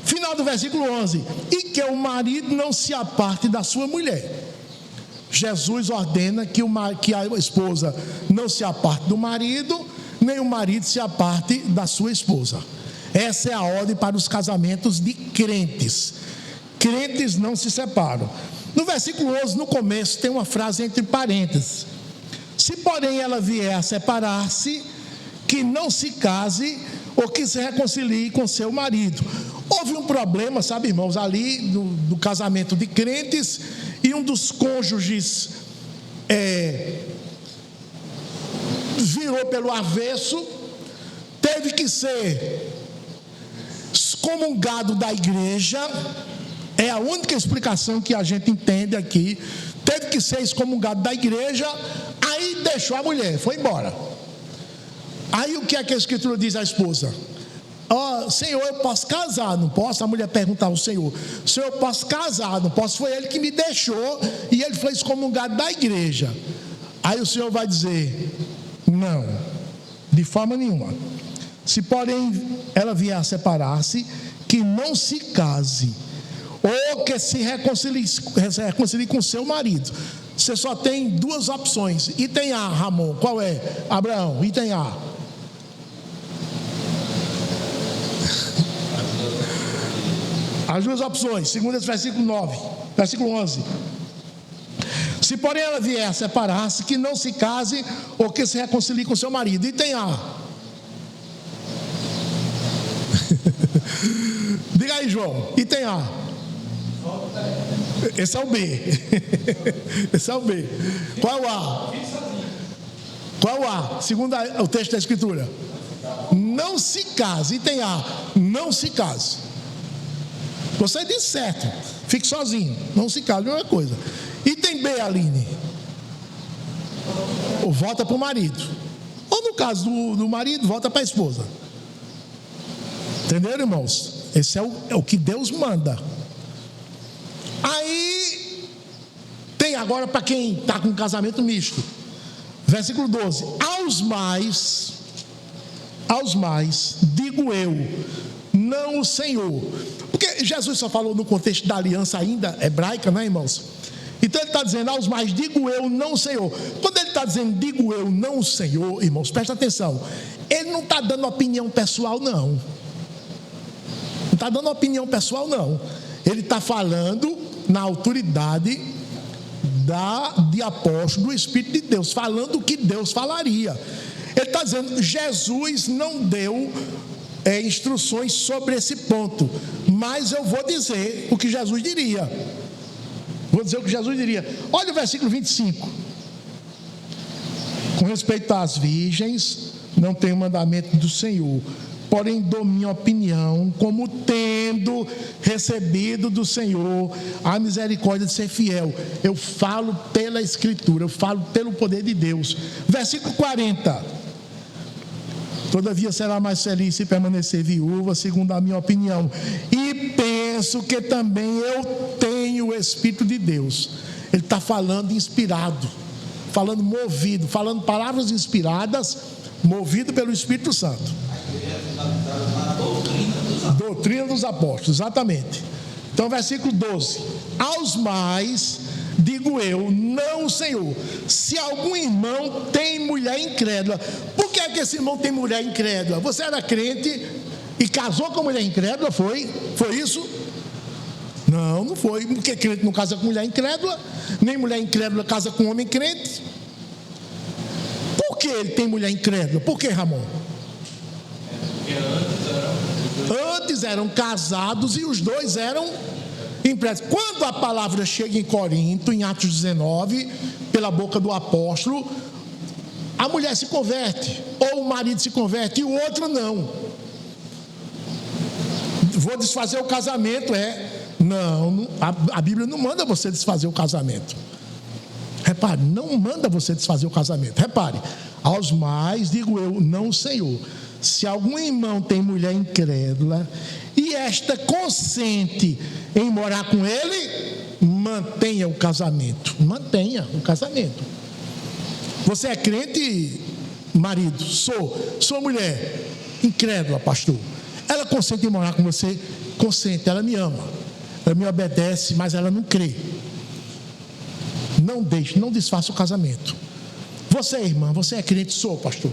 Final do versículo 11: e que o marido não se aparte da sua mulher. Jesus ordena que a esposa não se aparte do marido, nem o marido se aparte da sua esposa. Essa é a ordem para os casamentos de crentes. Crentes não se separam. No versículo 11, no começo, tem uma frase entre parênteses: se porém ela vier a separar-se, que não se case ou que se reconcilie com seu marido. Houve um problema, sabe, irmãos, ali no casamento de crentes, e um dos cônjuges virou pelo avesso, teve que ser excomungado da igreja. É a única explicação que a gente entende aqui. Teve que ser excomungado da igreja, aí deixou a mulher, foi embora. Aí o que é que a escritura diz à esposa? Senhor, eu posso casar? Não posso? A mulher pergunta ao Senhor: Senhor, eu posso casar? Não posso? Foi ele que me deixou e ele foi excomungado da igreja. Aí o Senhor vai dizer: não, de forma nenhuma. Se porém ela vier a separar-se, que não se case, ou que se reconcilie com seu marido. Você só tem duas opções. Item A, Ramon, qual é? Abraão, item A. As duas opções, segundo esse versículo 9, versículo 11. Se porém ela vier a separar-se, que não se case ou que se reconcilie com seu marido. Item A. Diga aí, João. Item A. Esse é o B. Esse é o B. Qual é o A? Qual é o A? Segundo o texto da Escritura: não se case. Item A. Não se case. Você disse certo. Fique sozinho. Não se case, não é coisa. Item B, Aline: ou volta para o marido. Ou no caso do marido, volta para a esposa. Entenderam, irmãos? Esse é o que Deus manda. Aí, tem agora para quem está com casamento misto. Versículo 12: aos mais, digo eu, não o Senhor. Porque Jesus só falou no contexto da aliança ainda hebraica, né, irmãos? Então ele está dizendo, aos mais, digo eu, não o Senhor. Quando ele está dizendo, digo eu, não o Senhor, irmãos, presta atenção. Ele não está dando opinião pessoal, não. Não está dando opinião pessoal, não. Ele está falando na autoridade de apóstolo do Espírito de Deus, falando o que Deus falaria. Ele está dizendo, Jesus não deu instruções sobre esse ponto, mas eu vou dizer o que Jesus diria. Vou dizer o que Jesus diria. Olha o versículo 25. Com respeito às virgens, não tenho mandamento do Senhor, porém dou minha opinião, como tendo recebido do Senhor a misericórdia de ser fiel. Eu falo pela Escritura, eu falo pelo poder de Deus. Versículo 40. Todavia será mais feliz se permanecer viúva, segundo a minha opinião. E penso que também eu tenho o Espírito de Deus. Ele está falando inspirado, falando movido, falando palavras inspiradas, movido pelo Espírito Santo. Doutrina dos apóstolos, exatamente. Então, versículo 12: aos mais, digo eu, não o Senhor. Se algum irmão tem mulher incrédula, por que é que esse irmão tem mulher incrédula? Você era crente e casou com mulher incrédula, foi? Foi isso? Não, não foi. Porque crente não casa com mulher incrédula, nem mulher incrédula casa com homem crente. Por que ele tem mulher incrédula? Por que, Ramon? Antes eram casados e os dois eram impressos. Quando a palavra chega em Corinto, em Atos 19, pela boca do apóstolo, a mulher se converte, ou o marido se converte, e o outro não. Vou desfazer o casamento, Não, a Bíblia não manda você desfazer o casamento. Repare, não manda você desfazer o casamento. Repare, aos mais, digo eu, não o Senhor. Se algum irmão tem mulher incrédula e esta consente em morar com ele, mantenha o casamento. Mantenha o casamento. Você é crente, marido? Sou. Sua mulher incrédula, pastor. Ela consente em morar com você? Consente, ela me ama. Ela me obedece, mas ela não crê. Não deixe, não desfaça o casamento. Você, irmã, você é crente? Sou, pastor.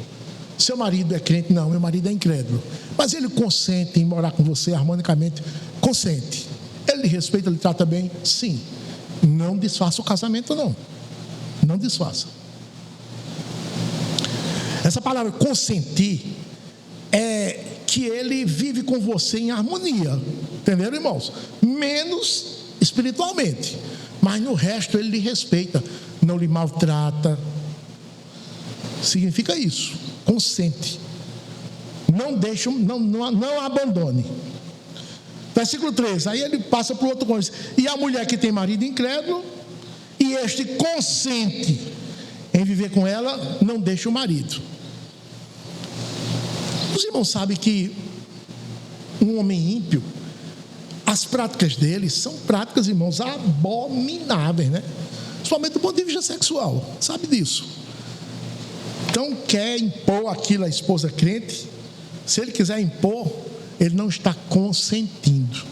Seu marido é crente? Não, meu marido é incrédulo. Mas ele consente em morar com você harmonicamente? Consente. Ele lhe respeita, ele trata bem? Sim. Não desfaça o casamento, não. Não desfaça. Essa palavra consentir é que ele vive com você em harmonia. Entenderam, irmãos? Menos espiritualmente. Mas no resto ele lhe respeita. Não lhe maltrata. Significa isso. Consente. Não deixe, não abandone. Versículo 3. Aí ele passa para o outro cônjuge. E a mulher que tem marido incrédulo, e este consente em viver com ela, não deixa o marido. Os irmãos sabem que um homem ímpio, as práticas dele são práticas, irmãos, abomináveis, né? Principalmente do ponto de vista sexual. Sabe disso? Então quer impor aquilo à esposa crente. Se ele quiser impor, ele não está consentindo.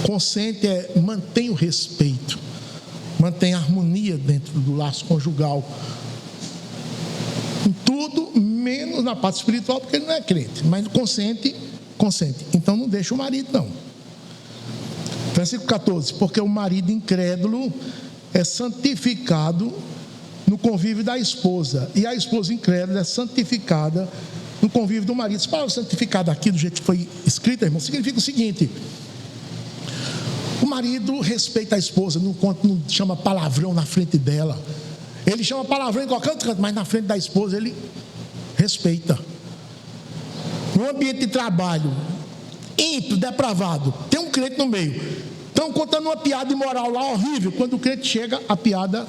Consente mantém o respeito, mantém a harmonia dentro do laço conjugal. Em tudo, menos na parte espiritual, porque ele não é crente. Mas consente. Então não deixa o marido, não. Versículo 14. Porque o marido incrédulo é santificado no convívio da esposa, e a esposa incrédula é santificada no convívio do marido. Essa palavra santificada aqui, do jeito que foi escrita, irmão, significa o seguinte: o marido respeita a esposa, não chama palavrão na frente dela. Ele chama palavrão em qualquer outro canto, mas na frente da esposa ele respeita. No ambiente de trabalho, ímpio, depravado, tem um crente no meio. Estão contando uma piada imoral lá, horrível. Quando o crente chega, a piada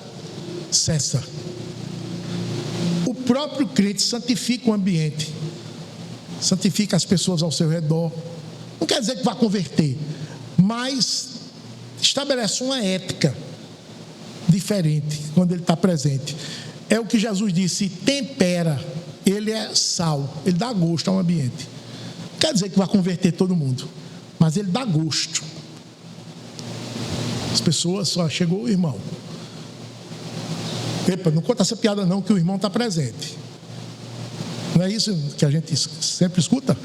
cessa. O próprio crente santifica o ambiente, santifica as pessoas ao seu redor. Não quer dizer que vai converter, mas estabelece uma ética diferente quando ele está presente. É o que Jesus disse: tempera, ele é sal, ele dá gosto ao ambiente. Não quer dizer que vai converter todo mundo, mas ele dá gosto. As pessoas só chegou o irmão. Epa, não conta essa piada não, que o irmão está presente. Não é isso que a gente sempre escuta?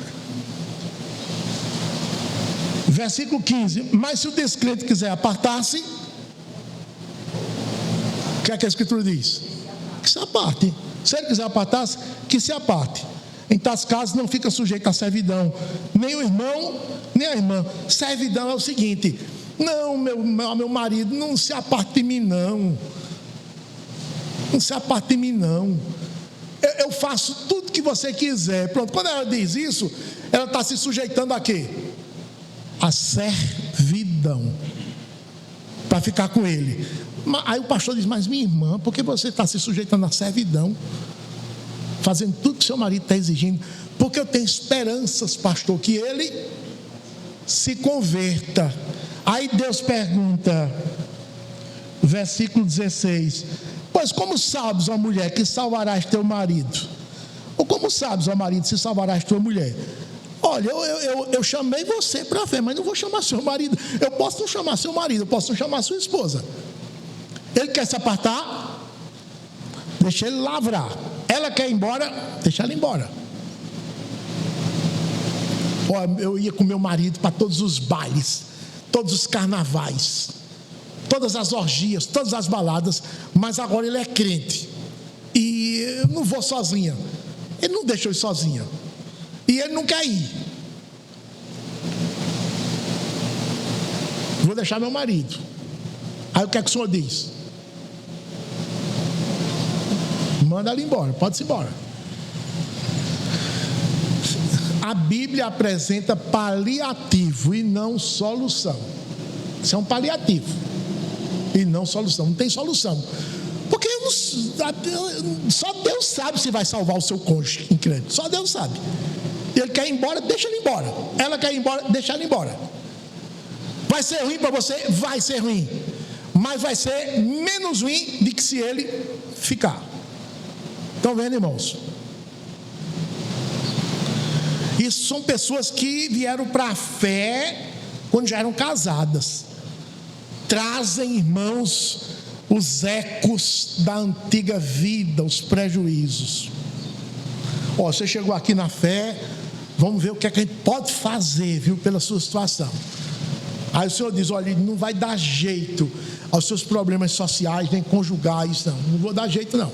Versículo 15: mas se o descrente quiser apartar-se, o que é que a Escritura diz? Que se aparte. Se ele quiser apartar-se, que se aparte. Em tais casos não fica sujeito à servidão, nem o irmão, nem a irmã. Servidão é o seguinte: não, meu marido, não se aparte de mim não. Não se aparte de mim não. Eu faço tudo que você quiser. Pronto, quando ela diz isso, ela está se sujeitando a quê? A servidão, para ficar com ele. Aí o pastor diz: mas minha irmã, por que você está se sujeitando à servidão? Fazendo tudo que seu marido está exigindo? Porque eu tenho esperanças, pastor, que ele se converta. Aí Deus pergunta, versículo 16: pois como sabes, ó mulher, que salvarás teu marido? Ou como sabes, ó marido, se salvarás tua mulher? Olha, eu chamei você para a fé, mas não vou chamar seu marido. Eu posso não chamar seu marido, eu posso não chamar sua esposa. Ele quer se apartar? Deixa ele lavrar. Ela quer ir embora? Deixa ela ir embora. Olha, eu ia com meu marido para todos os bailes, todos os carnavais, todas as orgias, todas as baladas, mas agora ele é crente e eu não vou sozinha. Ele não deixa eu ir sozinha e ele não quer ir. Vou deixar meu marido. Aí o que é que o senhor diz? Manda ela embora, pode-se embora. A Bíblia apresenta paliativo e não solução. Isso é um paliativo e não solução. Não tem solução, porque só Deus sabe se vai salvar o seu cônjuge incrédulo. Só Deus sabe. Ele quer ir embora, deixa ele embora. Ela quer ir embora, deixa ela embora. Vai ser ruim para você? Vai ser ruim, mas vai ser menos ruim do que se ele ficar. Estão vendo, irmãos? Isso são pessoas que vieram para a fé quando já eram casadas. Trazem, irmãos, os ecos da antiga vida, os prejuízos. Ó, você chegou aqui na fé, vamos ver o que é que a gente pode fazer, viu, pela sua situação. Aí o Senhor diz: olha, não vai dar jeito aos seus problemas sociais, nem conjugais, não vou dar jeito não.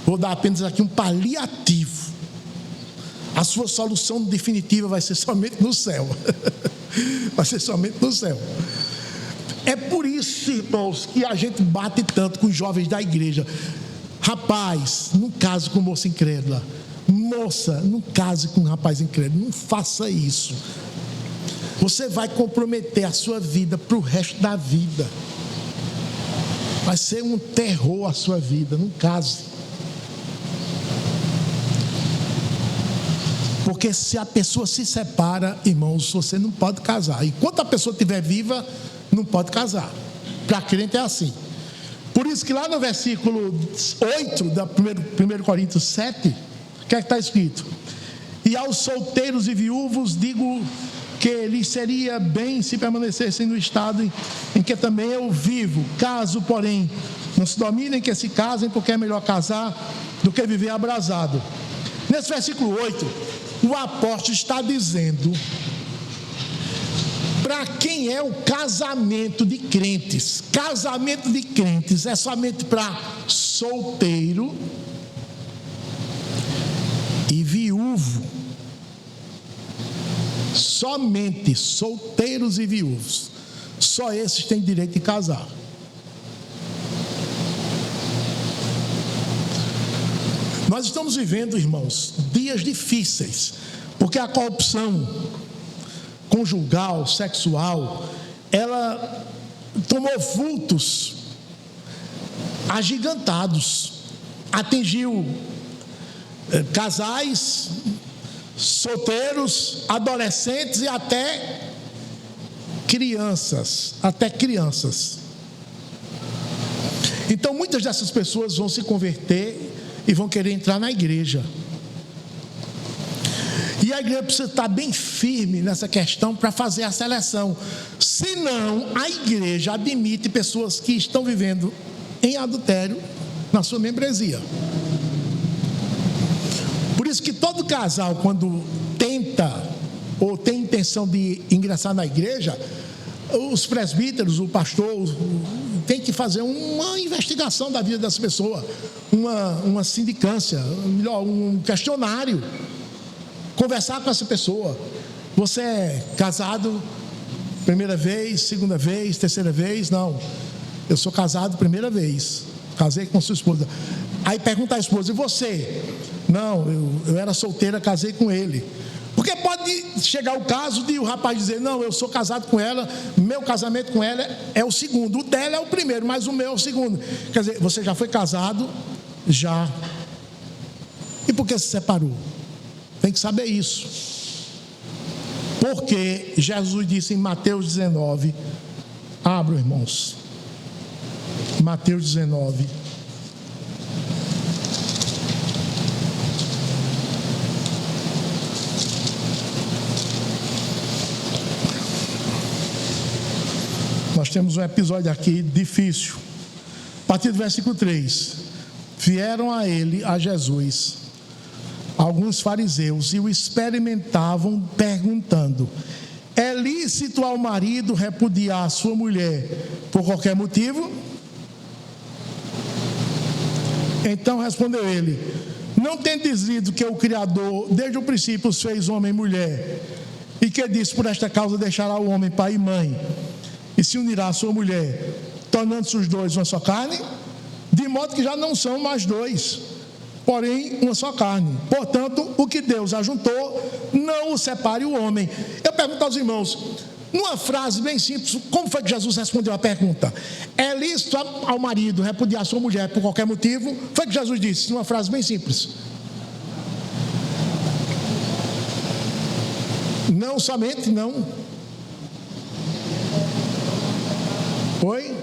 Vou dar apenas aqui um paliativo. A sua solução definitiva vai ser somente no céu. Vai ser somente no céu. É por isso, irmãos, que a gente bate tanto com os jovens da igreja. Rapaz, não case com moça incrédula. Moça, não case com um rapaz incrédulo. Não faça isso. Você vai comprometer a sua vida para o resto da vida. Vai ser um terror a sua vida. Não case. Porque se a pessoa se separa, irmãos, você não pode casar. Enquanto a pessoa estiver viva, não pode casar. Para crente é assim. Por isso que lá no versículo 8 da 1 Coríntios 7, o que é que está escrito? E aos solteiros e viúvos digo que lhes seria bem se permanecessem no estado em que também eu vivo. Caso, porém, não se dominem, que se casem, porque é melhor casar do que viver abrasado. Nesse versículo 8, o apóstolo está dizendo para quem é o casamento de crentes. Casamento de crentes é somente para solteiro e viúvo. Somente solteiros e viúvos. Só esses têm direito de casar. Nós estamos vivendo, irmãos, dias difíceis, porque a corrupção conjugal, sexual, ela tomou vultos agigantados, atingiu casais, solteiros, adolescentes e até crianças, até crianças. Então muitas dessas pessoas vão se converter e vão querer entrar na igreja. E a igreja precisa estar bem firme nessa questão para fazer a seleção. Senão, a igreja admite pessoas que estão vivendo em adultério na sua membresia. Por isso que todo casal, quando tenta ou tem intenção de ingressar na igreja, os presbíteros, o pastor, tem que fazer uma investigação da vida dessa pessoa, uma sindicância, melhor, um questionário. Conversar com essa pessoa. Você é casado primeira vez, segunda vez, terceira vez? Não. Eu sou casado primeira vez. Casei com sua esposa. Aí pergunta à esposa: e você? Não, eu era solteira, casei com ele. Porque pode chegar o caso de o rapaz dizer: não, eu sou casado com ela, meu casamento com ela é o segundo, o dela é o primeiro, mas o meu é o segundo. Quer dizer, você já foi casado? Já. E por que se separou? Tem que saber isso. Porque Jesus disse em Mateus 19, abra, irmãos, Mateus 19, nós temos um episódio aqui difícil. A partir do versículo 3: vieram a ele, a Jesus, alguns fariseus, e o experimentavam, perguntando: é lícito ao marido repudiar a sua mulher por qualquer motivo? Então respondeu ele: não tendes lido que o Criador desde o princípio os fez homem e mulher, e que disse: por esta causa deixará o homem pai e mãe, e se unirá à sua mulher, tornando-se os dois uma só carne? De modo que já não são mais dois, porém uma só carne. Portanto, o que Deus ajuntou, não o separe o homem. Eu pergunto aos irmãos, numa frase bem simples, como foi que Jesus respondeu a pergunta? É lícito ao marido repudiar sua mulher por qualquer motivo? Foi que Jesus disse, numa frase bem simples. Não somente não. Oi?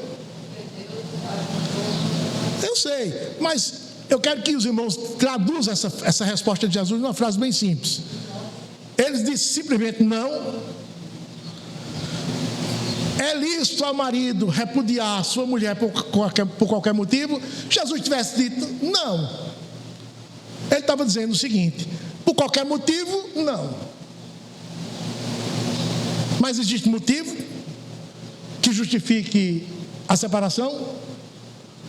Eu sei, mas eu quero que os irmãos traduzam essa resposta de Jesus numa frase bem simples. Eles disseram simplesmente não. É lícito ao marido repudiar sua mulher por qualquer motivo? Jesus tivesse dito não. Ele estava dizendo o seguinte: por qualquer motivo, não. Mas existe motivo que justifique a separação?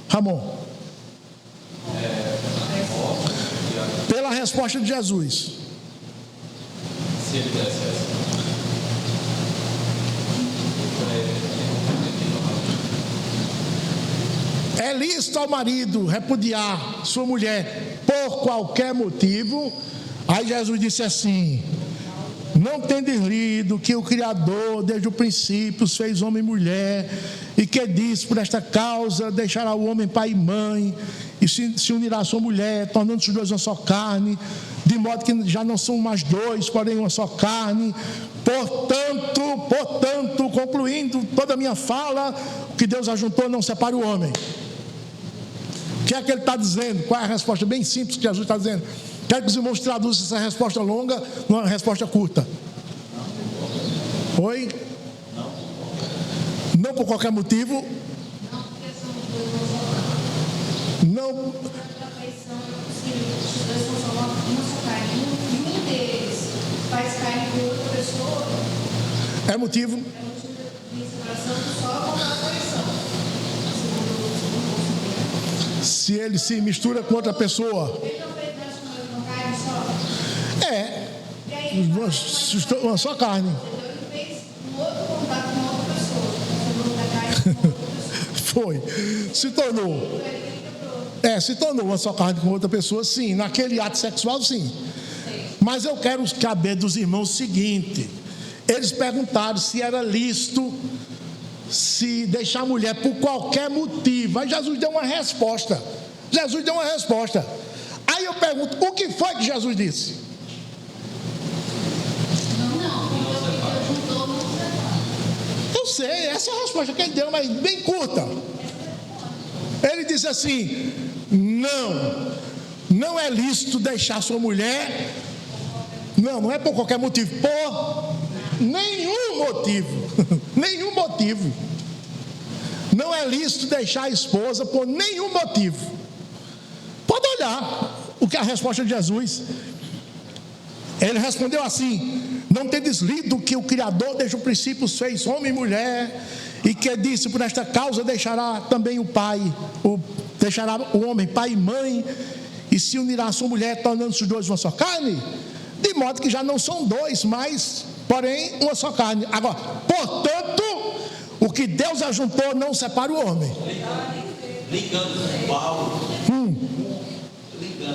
Ramon? Pela resposta de Jesus. Se ele desse essa. É lícito ao marido repudiar sua mulher por qualquer motivo? Aí Jesus disse assim: não tendes lido que o Criador desde o princípio os fez homem e mulher, e que disse: por esta causa deixará o homem pai e mãe, e se unirá à sua mulher, tornando-se os dois uma só carne, de modo que já não são mais dois, porém uma só carne. Portanto, concluindo toda a minha fala, o que Deus ajuntou, não separe o homem. O que é que ele está dizendo? Qual é a resposta bem simples que Jesus está dizendo? Quero que os irmãos traduzam essa resposta longa numa resposta curta. Oi? Não por qualquer motivo. Não. Faz carne com outra pessoa. É motivo. É motivo de separação só com a traição. Se ele se mistura com outra pessoa. Ele não fez uma carne só. É. Uma só carne. Então ele fez um outro contato com outra pessoa. Segundo da carne com outra pessoa. Foi. Se tornou. Se tornou uma só carne com outra pessoa, sim. Naquele ato sexual, sim. Mas eu quero saber dos irmãos o seguinte: eles perguntaram se era lícito se deixar a mulher por qualquer motivo. Aí Jesus deu uma resposta. Aí eu pergunto: o que foi que Jesus disse? sei, essa é a resposta que ele deu, mas bem curta. Ele disse assim: não é lícito deixar sua mulher. Não é por qualquer motivo, por nenhum motivo. Nenhum motivo. Não é lícito deixar a esposa por nenhum motivo. Pode olhar o que é a resposta de Jesus. Ele respondeu assim: não tendes lido que o Criador desde o princípio fez homem e mulher, e que disse: por esta causa deixará também deixará o homem pai e mãe, e se unirá a sua mulher, tornando-se os dois uma só carne? De modo que já não são dois, mas porém uma só carne. Agora, portanto, o que Deus ajuntou não separa o homem. Ligando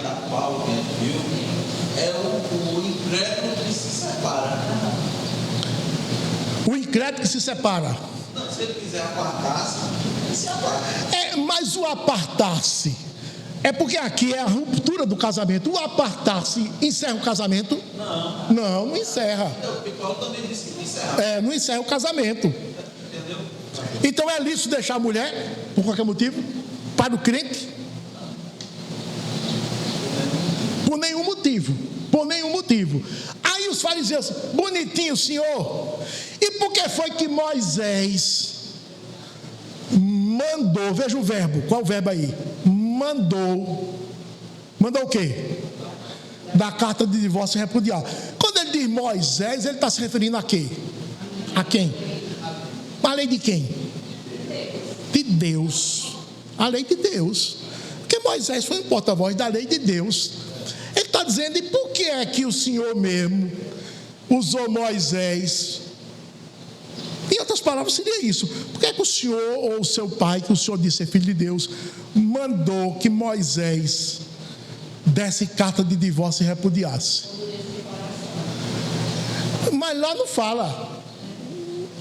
a Paulo, viu? É o incrédulo que se separa. O incrédulo que se separa. Não, se ele quiser apartar-se, ele se aparta. Mas o apartar-se é porque aqui é a ruptura do casamento. O apartar-se encerra o casamento? Não encerra. O Paulo também disse que não encerra. Não encerra o casamento. Entendeu? Então é lícito deixar a mulher, por qualquer motivo, para o crente? Por nenhum motivo. Por nenhum motivo. Aí os fariseus: bonitinho, Senhor. E por que foi que Moisés mandou? Veja o verbo. Qual o verbo aí? Mandou o quê? Da carta de divórcio e repudiar. Quando ele diz Moisés, ele está se referindo a quê? A quem? A lei de quem? De Deus. A lei de Deus. Porque Moisés foi um porta-voz da lei de Deus. Ele está dizendo: e por que é que o Senhor mesmo usou Moisés? Em outras palavras, seria isso. Por que é que o Senhor, ou o seu pai, que o Senhor disse ser filho de Deus, mandou que Moisés desse carta de divórcio e repudiasse? Mas lá não fala.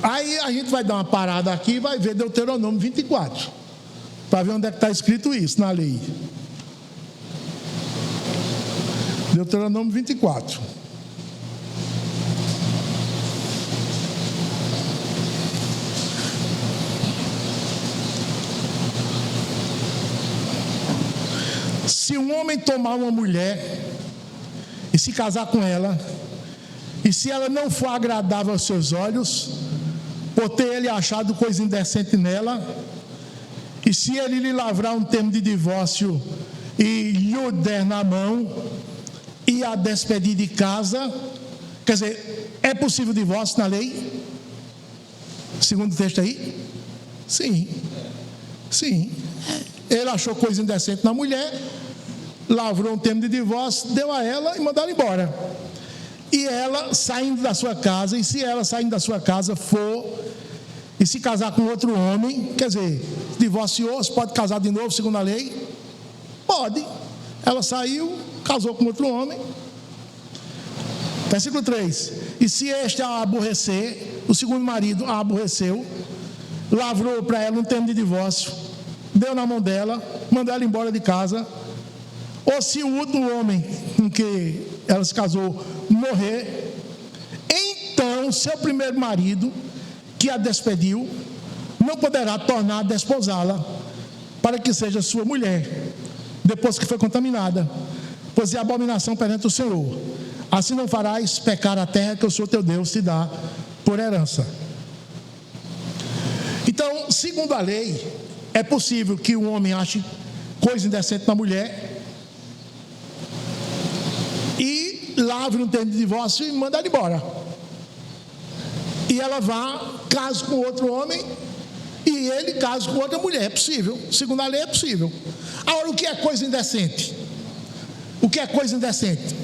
Aí a gente vai dar uma parada aqui e vai ver Deuteronômio 24, para ver onde é que está escrito isso na lei. Deuteronômio 24. Se um homem tomar uma mulher e se casar com ela, e se ela não for agradável aos seus olhos, por ter ele achado coisa indecente nela, e se ele lhe lavrar um termo de divórcio e lhe o der na mão e a despedir de casa, quer dizer, é possível divórcio na lei? Segundo o texto aí? Sim. Ele achou coisa indecente na mulher, lavrou um termo de divórcio, deu a ela e mandou ela embora. E ela saindo da sua casa, e se ela saindo da sua casa for e se casar com outro homem, quer dizer, divorciou, se pode casar de novo segundo a lei? Pode. Ela saiu, casou com outro homem. Versículo 3: e se este a aborrecer, o segundo marido a aborreceu, lavrou para ela um termo de divórcio, deu na mão dela, mandou ela embora de casa, ou se o outro homem com que ela se casou morrer, então seu primeiro marido, que a despediu, não poderá tornar a desposá-la, para que seja sua mulher, depois que foi contaminada, pois é abominação perante o Senhor. Assim não farás pecar a terra que o Senhor teu Deus te dá por herança. Então, segundo a lei, é possível que um homem ache coisa indecente na mulher e lavre um termo de divórcio e manda ela embora. E ela vá, case com outro homem e ele case com outra mulher. É possível, segundo a lei é possível. Agora, o que é coisa indecente? O que é coisa indecente?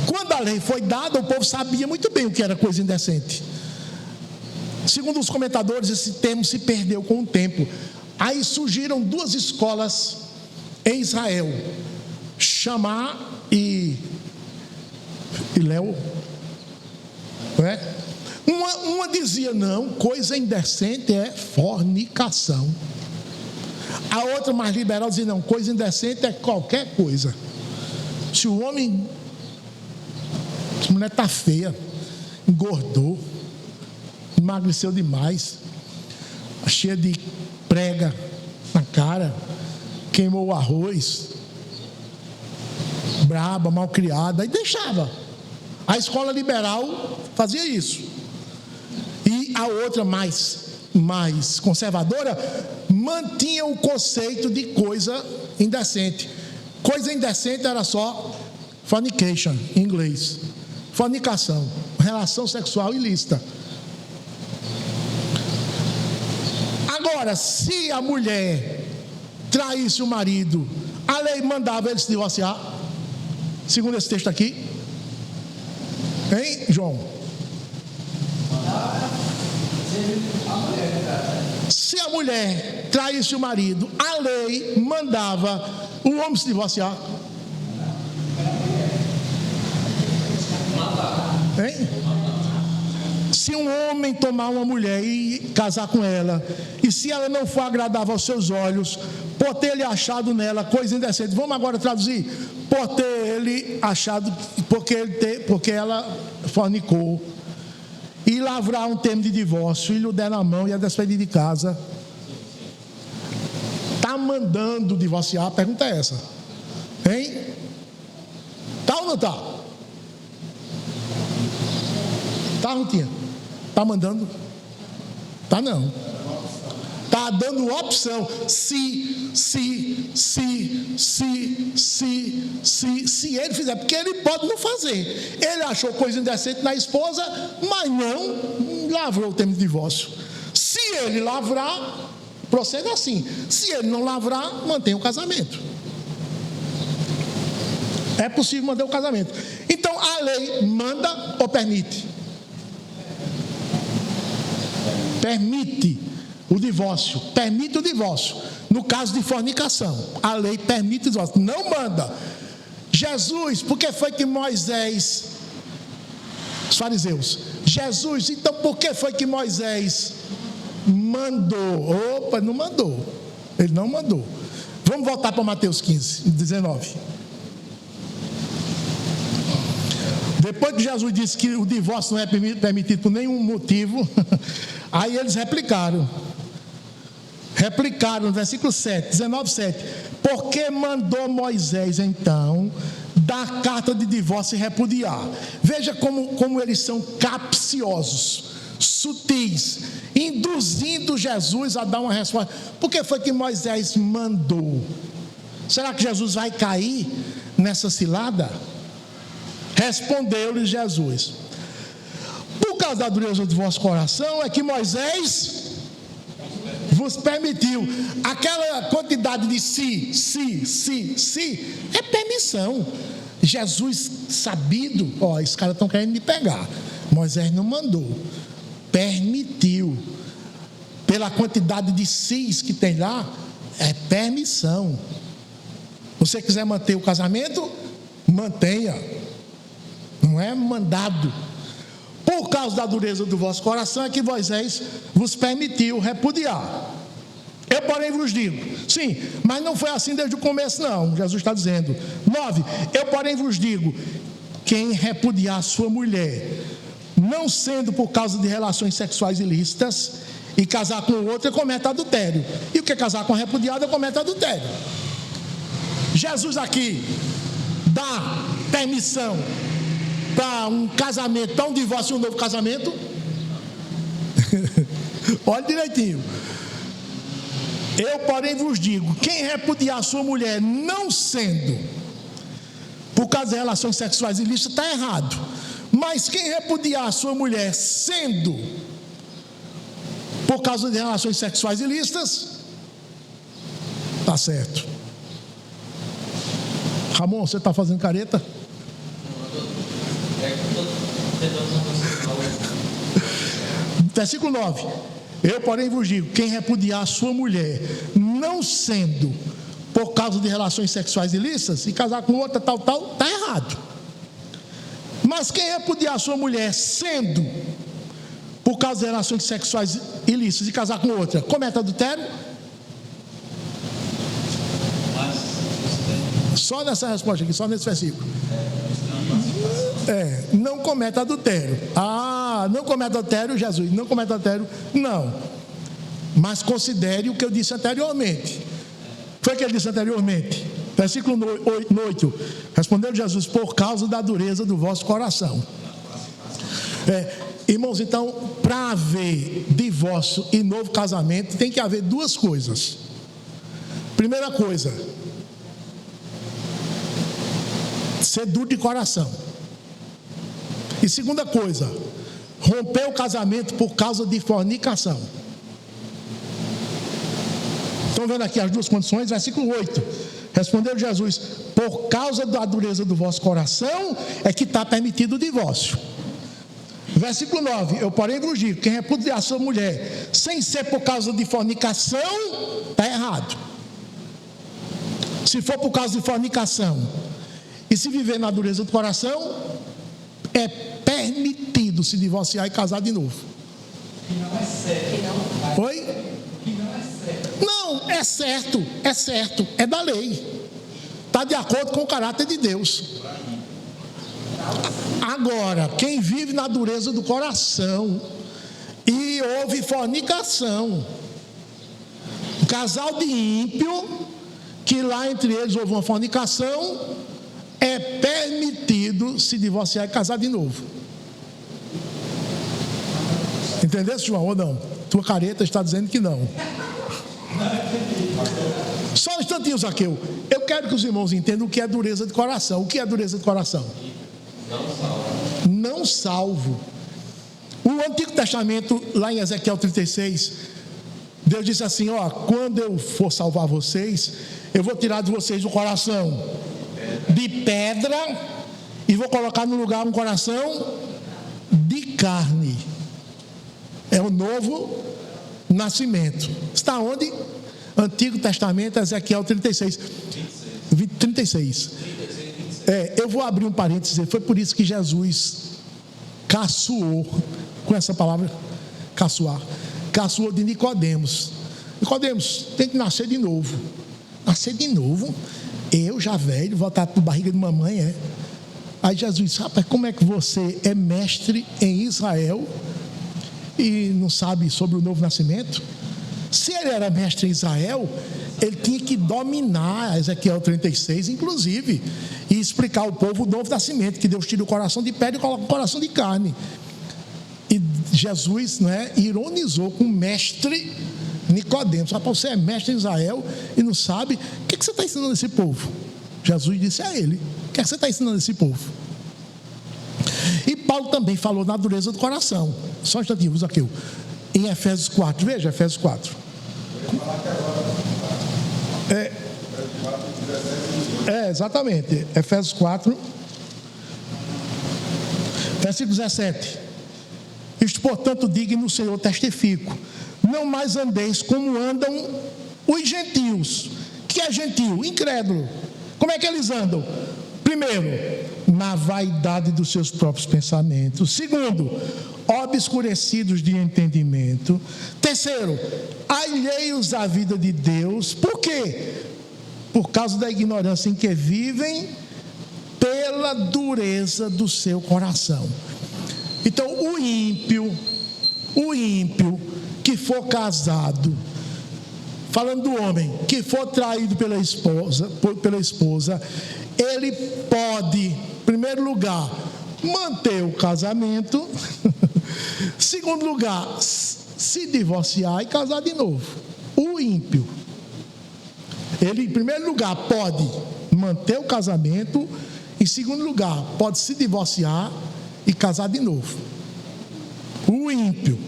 Quando a lei foi dada, o povo sabia muito bem o que era coisa indecente. Segundo os comentadores, esse termo se perdeu com o tempo. Aí surgiram duas escolas em Israel, Shammá e Léo, não é? Uma dizia: não, coisa indecente é fornicação. A outra, mais liberal, dizia: não, coisa indecente é qualquer coisa. Se o homem, se a mulher está feia, engordou, emagreceu demais, cheia de prega na cara, queimou o arroz, braba, malcriada, e deixava. A escola liberal fazia isso. E a outra mais conservadora mantinha o conceito de coisa indecente. Coisa indecente era só fornication, em inglês. Fornicação, relação sexual ilícita. Agora, se a mulher traísse o marido, a lei mandava ele se divorciar, segundo esse texto aqui. Hein, João? Se a mulher traísse o marido, a lei mandava o homem se divorciar. Hein? Se um homem tomar uma mulher e casar com ela, e se ela não for agradável aos seus olhos, por ter ele achado nela coisa indecente, vamos agora traduzir, por ter ele achado, porque ela fornicou, e lavrar um termo de divórcio, e lhe der na mão e a despedir de casa, está mandando divorciar? A pergunta é essa, hein? Tá ou não tá? Tá, Rutinha? Tá mandando? Tá não. Tá dando opção. Se ele fizer, porque ele pode não fazer. Ele achou coisa indecente na esposa, mas não lavrou o termo de divórcio. Se ele lavrar, proceda assim. Se ele não lavrar, mantém o casamento. É possível manter o casamento. Então a lei manda ou permite? Permite o divórcio, permite o divórcio. No caso de fornicação, a lei permite o divórcio, não manda. Jesus, por que foi que Moisés, os fariseus, Jesus, então por que foi que Moisés mandou? Opa, não mandou, ele não mandou. Vamos voltar para Mateus 15, 19. Depois que Jesus disse que o divórcio não é permitido por nenhum motivo, aí eles replicaram no versículo 7, 19, 7. Porque mandou Moisés, então, dar carta de divórcio e repudiar. Veja como eles são capciosos, sutis, induzindo Jesus a dar uma resposta. Por que foi que Moisés mandou? Será que Jesus vai cair nessa cilada? Respondeu-lhe Jesus: por causa da dureza do vosso coração é que Moisés vos permitiu. Aquela quantidade de se é permissão. Jesus sabido, esses caras estão querendo me pegar. Moisés não mandou, permitiu. Pela quantidade de sis que tem lá, é permissão. Você quiser manter o casamento, mantenha. Não é mandado. Por causa da dureza do vosso coração é que Moisés vos permitiu repudiar. Eu, porém, vos digo. Sim, mas não foi assim desde o começo, não. Jesus está dizendo. 9. Eu, porém, vos digo: quem repudiar sua mulher, não sendo por causa de relações sexuais ilícitas, e casar com outra, comete adultério. E o que é casar com a repudiada, comete adultério. Jesus aqui dá permissão para um casamento, para um divórcio e um novo casamento? Olha direitinho. Eu, porém, vos digo: quem repudiar sua mulher, não sendo por causa de relações sexuais ilícitas, está errado. Mas quem repudiar sua mulher, sendo por causa de relações sexuais ilícitas, está certo. Ramon, você está fazendo careta? Versículo 9. Eu, porém, vos digo: quem repudiar a sua mulher, não sendo por causa de relações sexuais ilícitas, e casar com outra tal, está errado. Mas quem repudiar a sua mulher, sendo por causa de relações sexuais ilícitas, e casar com outra, comete adultério? Só nessa resposta aqui, só nesse versículo. Não comete adultério. não cometa adultério, Jesus, não cometa adultério, não. Mas considere o que eu disse anteriormente. Foi o que ele disse anteriormente. Versículo 8. Respondeu Jesus: por causa da dureza do vosso coração. Irmãos, então, para haver divórcio e novo casamento, tem que haver duas coisas. Primeira coisa, ser duro de coração. E segunda coisa, romper o casamento por causa de fornicação. Estão vendo aqui as duas condições? Versículo 8. Respondeu Jesus: por causa da dureza do vosso coração é que está permitido o divórcio. Versículo 9. Eu porém vos digo: quem repudiar a sua mulher sem ser por causa de fornicação, está errado. Se for por causa de fornicação e se viver na dureza do coração, é permitido se divorciar e casar de novo. Que não é certo. Oi? Que não é certo. Não, é certo, é da lei. Está de acordo com o caráter de Deus. Agora, quem vive na dureza do coração e houve fornicação, um casal de ímpio, que lá entre eles houve uma fornicação, é permitido se divorciar e casar de novo. Entendeu, João, ou não? Tua careta está dizendo que não. Só um instantinho, Zaqueu. Eu quero que os irmãos entendam o que é dureza de coração. O que é dureza de coração? Não salvo. O Antigo Testamento, lá em Ezequiel 36, Deus disse assim: quando eu for salvar vocês, eu vou tirar de vocês o coração de pedra e vou colocar no lugar um coração de carne. É o novo nascimento. Está onde? Antigo Testamento, Ezequiel 36. Eu vou abrir um parênteses. Foi por isso que Jesus caçoou, com essa palavra, caçoar, caçoou de Nicodemos. Nicodemos, tem que nascer de novo. Nascer de novo? Eu já velho, voltar para a barriga de mamãe, Aí Jesus disse: rapaz, como é que você é mestre em Israel e não sabe sobre o novo nascimento? Se ele era mestre em Israel, ele tinha que dominar Ezequiel 36, inclusive, e explicar ao povo o novo nascimento, que Deus tira o coração de pedra e coloca o coração de carne. E Jesus, ironizou com o mestre Nicodemos: rapaz, você é mestre em Israel e não sabe, o que você está ensinando esse povo? Jesus disse a ele: o que você está ensinando esse povo? E Paulo também falou na dureza do coração. Só um instantinho, Zaqueu. Em Efésios 4, veja Efésios 4. Exatamente. Efésios 4, versículo 17. Isto, portanto, digo e no Senhor testifico: não mais andeis como andam os gentios. Que é gentio? Incrédulo. Como é que eles andam? Primeiro, na vaidade dos seus próprios pensamentos. Segundo, obscurecidos de entendimento. Terceiro, alheios à vida de Deus. Por quê? Por causa da ignorância em que vivem, pela dureza do seu coração. Então, o ímpio que for casado, falando do homem, que for traído pela esposa, ele pode, em primeiro lugar, manter o casamento. Segundo lugar, se divorciar e casar de novo. O ímpio, ele, em primeiro lugar, pode manter o casamento. Em segundo lugar, pode se divorciar e casar de novo. O ímpio.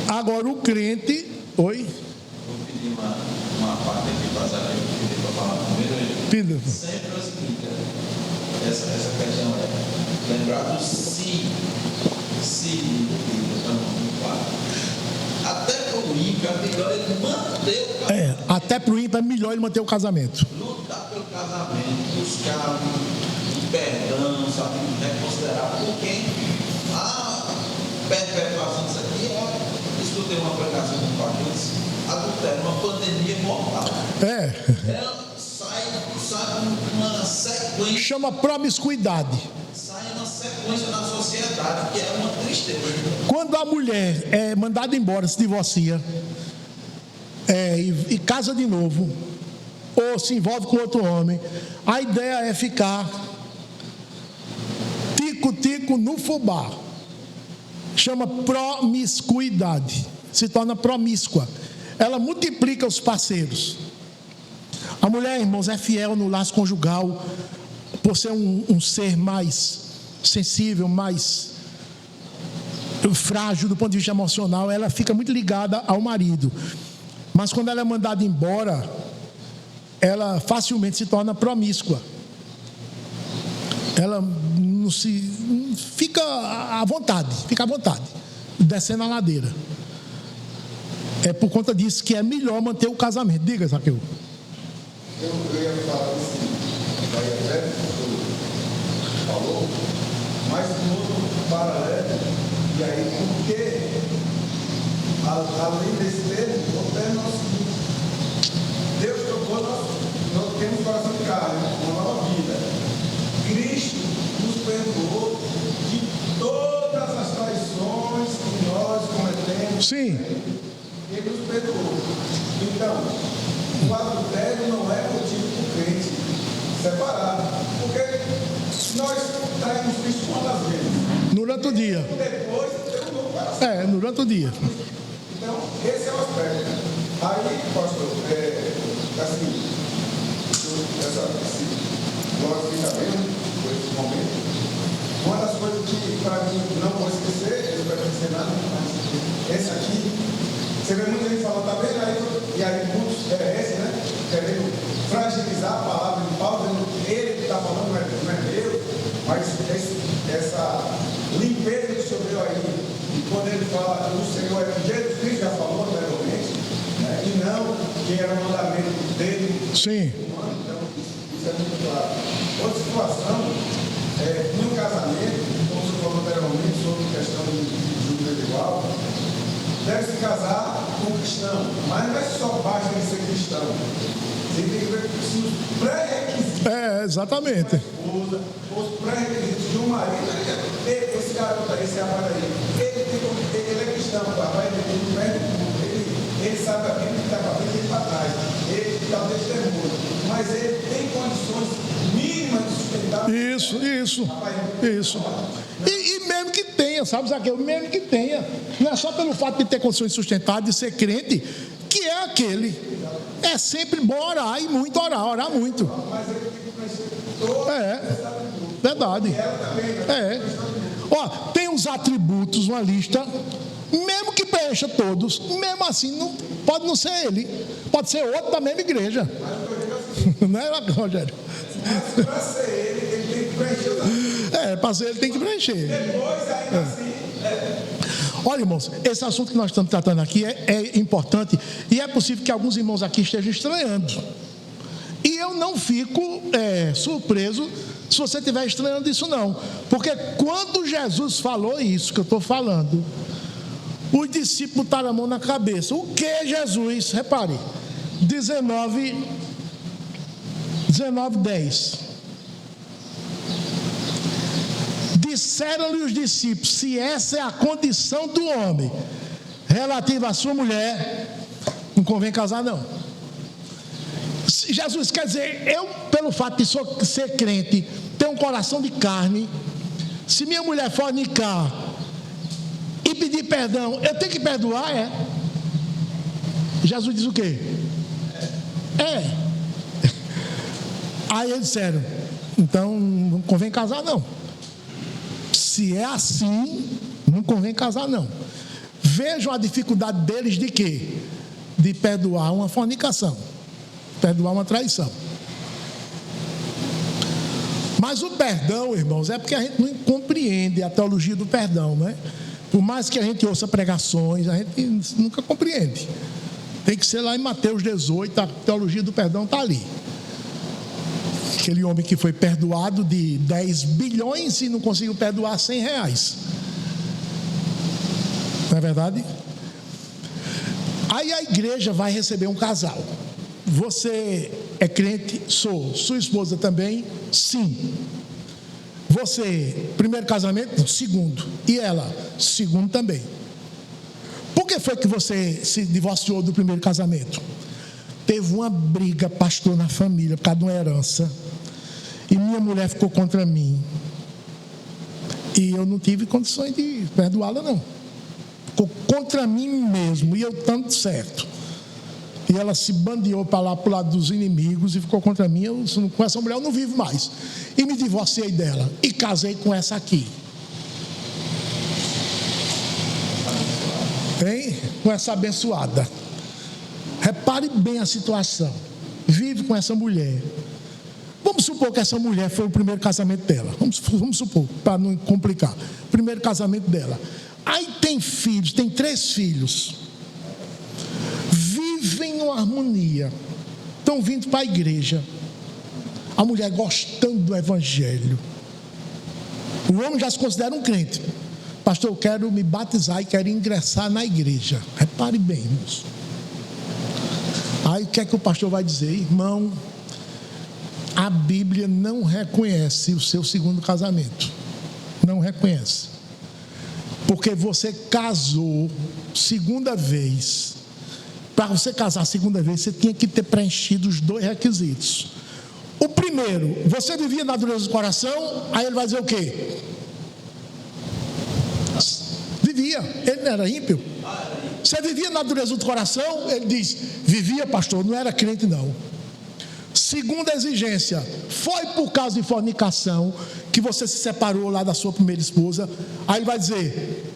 Agora, o crente... Oi? Vou pedir uma parte aqui para Zaqueu, para falar primeiro. Sempre é o seguinte: essa questão é lembrar do se até para o ímpio é melhor ele manter o casamento. Até para o ímpio é melhor ele manter o casamento. Lutar pelo casamento, buscar o perdão, sabe, reconsiderar por quem a perpetuação disso aqui escutei uma pregação de pastores: adultério, uma pandemia mortal. Ela sai uma sequência. Chama promiscuidade. Sai uma consequência na sociedade, que é uma tristeza. Quando a mulher é mandada embora, se divorcia, e casa de novo, ou se envolve com outro homem, a ideia é ficar tico-tico no fubá. Chama promiscuidade. Se torna promíscua. Ela multiplica os parceiros. A mulher, irmãos, é fiel no laço conjugal, por ser um ser mais sensível, mais frágil do ponto de vista emocional. Ela fica muito ligada ao marido. Mas quando ela é mandada embora, ela facilmente se torna promíscua. Ela não fica à vontade, descendo a ladeira. É por conta disso que é melhor manter o casamento. Diga, Zaqueu. Eu ia falar assim, vai até falou, mas no outro paralelo, e aí porque além desse termo, o termo é o seguinte: Deus tocou, nós temos coração de carne, uma nova vida. Cristo nos perdoou de todas as traições que nós cometemos. Sim. Ele nos perdoou. Então, o adultério não é motivo para o crente separar, porque nós traímos Cristo quantas vezes? Durante o dia. Depois tem um novo coração. Durante o dia. Então, esse é o aspecto. Aí, pastor, assim, nós sabemos, por esse momento, uma das coisas que, para mim, não vou esquecer, eu não vai esquecer nada, mas esse aqui, você vê muita gente falando, tá vendo aí? E aí, muitos, né? Querendo fragilizar a palavra de Paulo, dizendo que ele que está falando não é Deus, mas essa limpeza que o senhor deu aí, e quando ele fala do Senhor, Jesus Cristo já falou anteriormente, né? E não que era o mandamento dele. Sim. Então, isso é muito claro. Outra situação, no casamento, como você falou anteriormente sobre a questão do julgo desigual, deve se casar com um cristão, mas não é só basta ele ser cristão. Você tem que ver os pré-requisitos. Exatamente. Da esposa, os pré-requisitos de um marido. Esse garoto aí, esse rapaz aí, ele é cristão, o rapaz, ele perde tudo. Ele sabe a Bíblia que está para frente e para trás. Ele dá o testemunho. Mas ele tem condições mínimas de sustentar. Isso. E mesmo que tenha, sabe, Zaqueu? Mesmo que tenha. Não é só pelo fato de ter condições sustentadas, de ser crente, que é aquele. É sempre bom orar e muito orar muito. Mas ele tem que preencher todo. Verdade. Ó, tem os atributos, uma lista, mesmo que preencha todos, mesmo assim, não, pode não ser ele, pode ser outro da mesma igreja. Não é, Rogério? Mas para ser ele tem que preencher os atributos. Para ser ele tem que preencher. Depois, ainda assim. Olha, irmãos, esse assunto que nós estamos tratando aqui é importante, e é possível que alguns irmãos aqui estejam estranhando. E eu não fico surpreso se você estiver estranhando isso, não. Porque quando Jesus falou isso que eu estou falando, os discípulos botaram a mão na cabeça. O que, Jesus? Repare, 19:10. Disseram-lhe os discípulos: se essa é a condição do homem relativa à sua mulher, não convém casar, não. Jesus quer dizer, eu, pelo fato de ser crente, ter um coração de carne, se minha mulher fornicar e pedir perdão, eu tenho que perdoar, Jesus diz o quê? Aí eles disseram, então não convém casar, não. Se é assim, não convém casar, não. Vejam a dificuldade deles de quê? De perdoar uma fornicação, perdoar uma traição. Mas o perdão, irmãos, é porque a gente não compreende a teologia do perdão, né? Por mais que a gente ouça pregações, a gente nunca compreende. Tem que ser lá em Mateus 18, a teologia do perdão está ali. Aquele homem que foi perdoado de 10 bilhões e não conseguiu perdoar 100 reais. Não é verdade? Aí a igreja vai receber um casal. Você é crente? Sou. Sua esposa também? Sim. Você, primeiro casamento? Segundo. E ela? Segundo também. Por que foi que você se divorciou do primeiro casamento? Teve uma briga, pastor, na família, por causa de uma herança. E minha mulher ficou contra mim. E eu não tive condições de perdoá-la, não. Ficou contra mim mesmo, e eu tanto certo. E ela se bandeou para lá, para o lado dos inimigos, e ficou contra mim. Com essa mulher eu não vivo mais. E me divorciei dela. E casei com essa aqui. Hein? Com essa abençoada. Repare bem a situação. Vive com essa mulher. Vamos supor que essa mulher foi o primeiro casamento dela. Vamos supor, para não complicar. Primeiro casamento dela. Aí tem filhos, tem 3 filhos. Vivem em harmonia. Estão vindo para a igreja. A mulher gostando do evangelho. O homem já se considera um crente. Pastor, eu quero me batizar e quero ingressar na igreja. Repare bem, irmãos. Aí o que é que o pastor vai dizer? Irmão, a Bíblia não reconhece o seu segundo casamento. Não reconhece. Porque você casou segunda vez. Para você casar a segunda vez, você tinha que ter preenchido os 2 requisitos. O primeiro, você vivia na dureza do coração. Aí ele vai dizer o quê? Vivia. Ele não era ímpio. Você vivia na dureza do coração? Ele diz, vivia, pastor, não era crente não. Segunda exigência, foi por causa de fornicação que você se separou lá da sua primeira esposa. Aí ele vai dizer,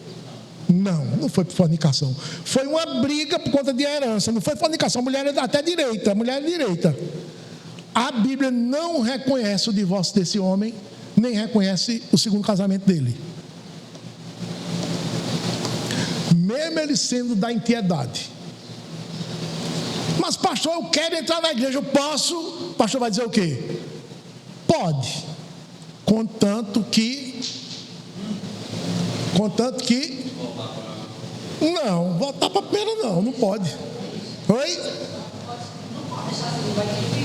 não foi por fornicação. Foi uma briga por conta de herança, não foi fornicação. A mulher é até direita, a mulher é direita. A Bíblia não reconhece o divórcio desse homem, nem reconhece o segundo casamento dele. Mesmo ele sendo da impiedade. Mas pastor, eu quero entrar na igreja, eu posso? O pastor vai dizer o quê? Pode. Contanto que não, voltar para a primeira não pode. Oi?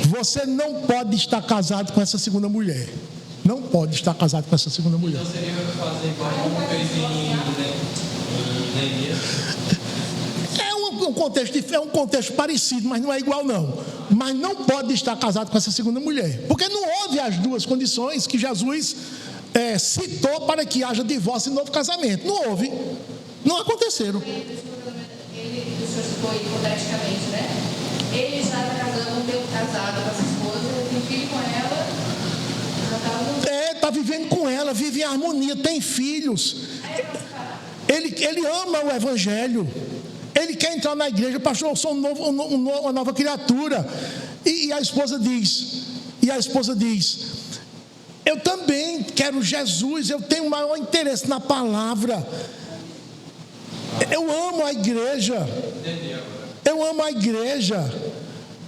Você não pode estar casado com essa segunda mulher. Não pode estar casado com essa segunda mulher. Então seria fazer igual uma vez na igreja? É um contexto parecido, mas não é igual não. Mas não pode estar casado com essa segunda mulher, porque não houve as 2 condições que Jesus citou para que haja divórcio e novo casamento. Não houve, não aconteceram. Ele, o senhor citou hipoteticamente, né? Ele já está casado com essa esposa, tem filho com ela, já está vivendo com ela, vive em harmonia, tem filhos. Ele ama o evangelho. Ele quer entrar na igreja, pastor, eu sou uma nova criatura. E a esposa diz, eu também quero Jesus, eu tenho maior interesse na palavra. Eu amo a igreja.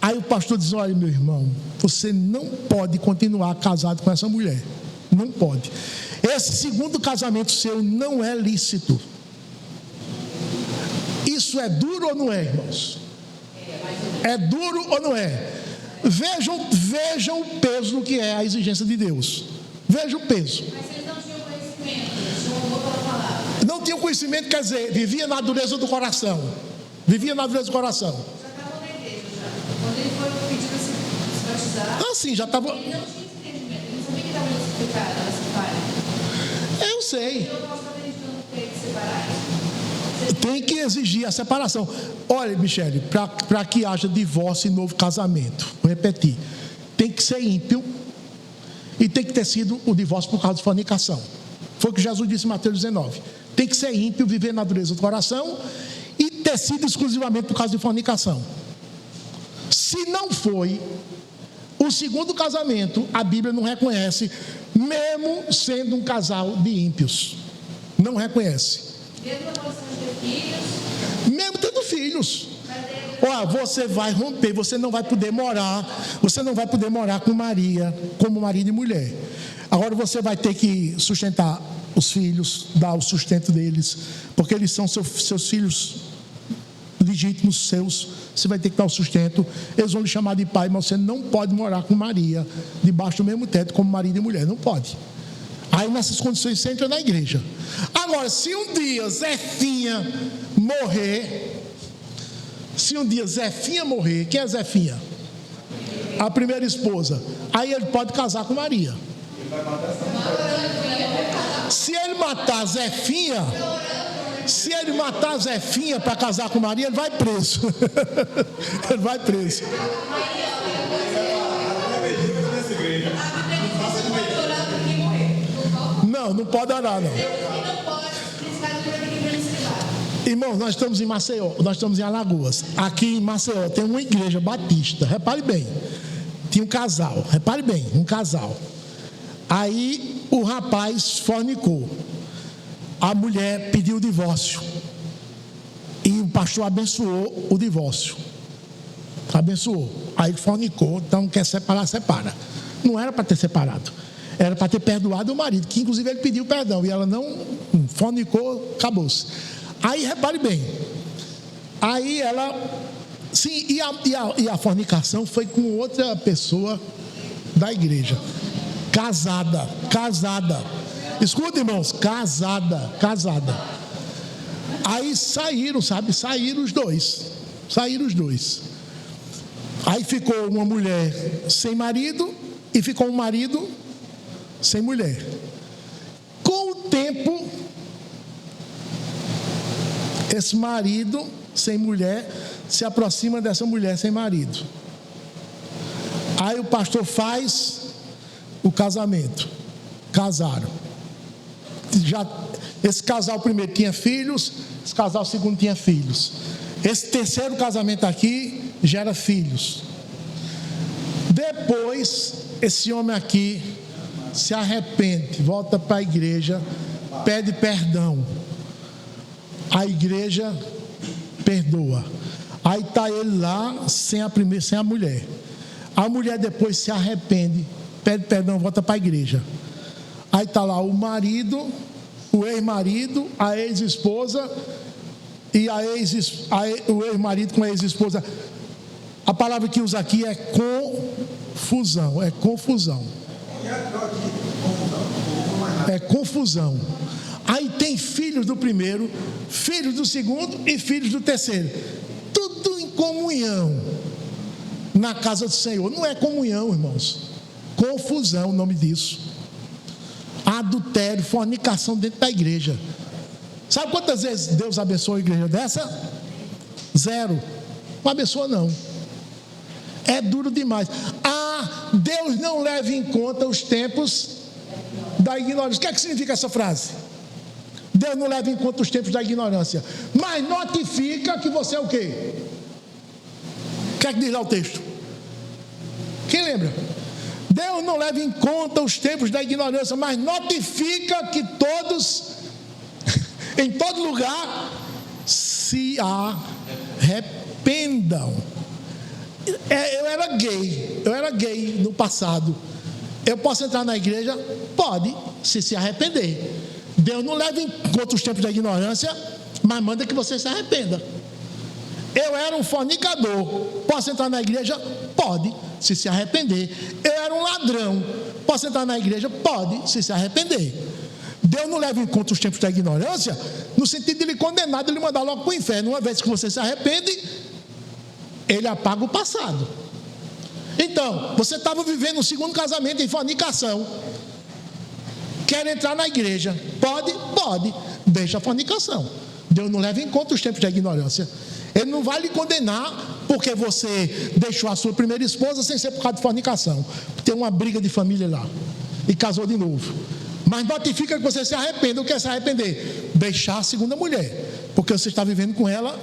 Aí o pastor diz, olha meu irmão, você não pode continuar casado com essa mulher. Não pode. Esse segundo casamento seu não é lícito. Isso é duro ou não é, irmãos? É duro ou não é? Vejam o peso do que é a exigência de Deus. Veja o peso. Mas eles não tinham conhecimento, eles tinham uma boa palavra. Não tinham conhecimento, quer dizer, vivia na dureza do coração. Já estavam na igreja, já. Quando ele foi pedir para se batizar, sim, já estava. Ele não tinha esse entendimento, ele não sabia que estava justificado essa falha. Eu sei. Então nós estamos acreditando que tem que separar isso. Tem que exigir a separação. Olha, Michele, para que haja divórcio e novo casamento, vou repetir, tem que ser ímpio e tem que ter sido o divórcio por causa de fornicação. Foi o que Jesus disse em Mateus 19. Tem que ser ímpio, viver na dureza do coração e ter sido exclusivamente por causa de fornicação. Se não foi o segundo casamento, a Bíblia não reconhece, mesmo sendo um casal de ímpios. Não reconhece. Mesmo na condição de ter filhos. Mesmo tendo filhos. Olha, você vai romper, você não vai poder morar com Maria, como marido e mulher. Agora você vai ter que sustentar os filhos, dar o sustento deles, porque eles são seus filhos legítimos, seus. Você vai ter que dar o sustento. Eles vão lhe chamar de pai, mas você não pode morar com Maria, debaixo do mesmo teto, como marido e mulher. Não pode. Aí nessas condições você entra na igreja. Agora, se um dia Zefinha morrer, quem é Zefinha? A primeira esposa. Aí ele pode casar com Maria. Se ele matar Zefinha para casar com Maria, ele vai preso. Ele vai preso. Não pode orar, não. Irmãos, nós estamos em Maceió, nós estamos em Alagoas. Aqui em Maceió tem uma igreja batista. Repare bem. Tinha um casal. Repare bem, um casal. Aí o rapaz fornicou. A mulher pediu o divórcio. E o pastor abençoou o divórcio. Abençoou. Aí fornicou, então quer separar, separa. Não era para ter separado. Era para ter perdoado o marido, que inclusive ele pediu perdão. E ela não fornicou, acabou-se. Aí repare bem. Aí ela... Sim, e a fornicação foi com outra pessoa da igreja. Casada. Escuta, irmãos, casada. Aí saíram os dois. Aí ficou uma mulher sem marido e ficou um marido sem mulher. Com o tempo, esse marido sem mulher se aproxima dessa mulher sem marido. Aí o pastor faz o casamento. Casaram. Esse casal primeiro tinha filhos, esse casal segundo tinha filhos. Esse terceiro casamento aqui gera filhos. Depois, esse homem aqui se arrepende, volta para a igreja, pede perdão. A igreja perdoa. Aí está ele lá sem a mulher. A mulher depois se arrepende, pede perdão, volta para a igreja. Aí está lá o marido, o ex-marido, a ex-esposa e o ex-marido com a ex-esposa. A palavra que usa aqui é confusão. É confusão. Aí tem filhos do primeiro, filhos do segundo e filhos do terceiro. Tudo em comunhão na casa do Senhor. Não é comunhão, irmãos. Confusão, o nome disso. Adultério, fornicação dentro da igreja. Sabe quantas vezes Deus abençoa a igreja dessa? 0. Não abençoa não. É duro demais. Deus não leva em conta os tempos da ignorância. O que é que significa essa frase? Deus não leva em conta os tempos da ignorância, mas notifica que você é o quê? O que é que diz lá o texto? Quem lembra? Deus não leva em conta os tempos da ignorância, mas notifica que todos, em todo lugar, se arrependam. Eu era gay no passado. Eu posso entrar na igreja? Pode, se arrepender. Deus não leva em conta os tempos da ignorância, mas manda que você se arrependa. Eu era um fornicador. Posso entrar na igreja? Pode, se arrepender. Eu era um ladrão. Posso entrar na igreja? Pode, se arrepender. Deus não leva em conta os tempos da ignorância no sentido de lhe condenar, de lhe mandar logo para o inferno. Uma vez que você se arrepende, Ele apaga o passado. Então, você estava vivendo um segundo casamento em fornicação. Quer entrar na igreja? Pode? Pode. Deixa a fornicação. Deus não leva em conta os tempos da ignorância. Ele não vai lhe condenar porque você deixou a sua primeira esposa sem ser por causa de fornicação. Tem uma briga de família lá e casou de novo. Mas notifica que você se arrependa. O que é se arrepender? Deixar a segunda mulher, porque você está vivendo com ela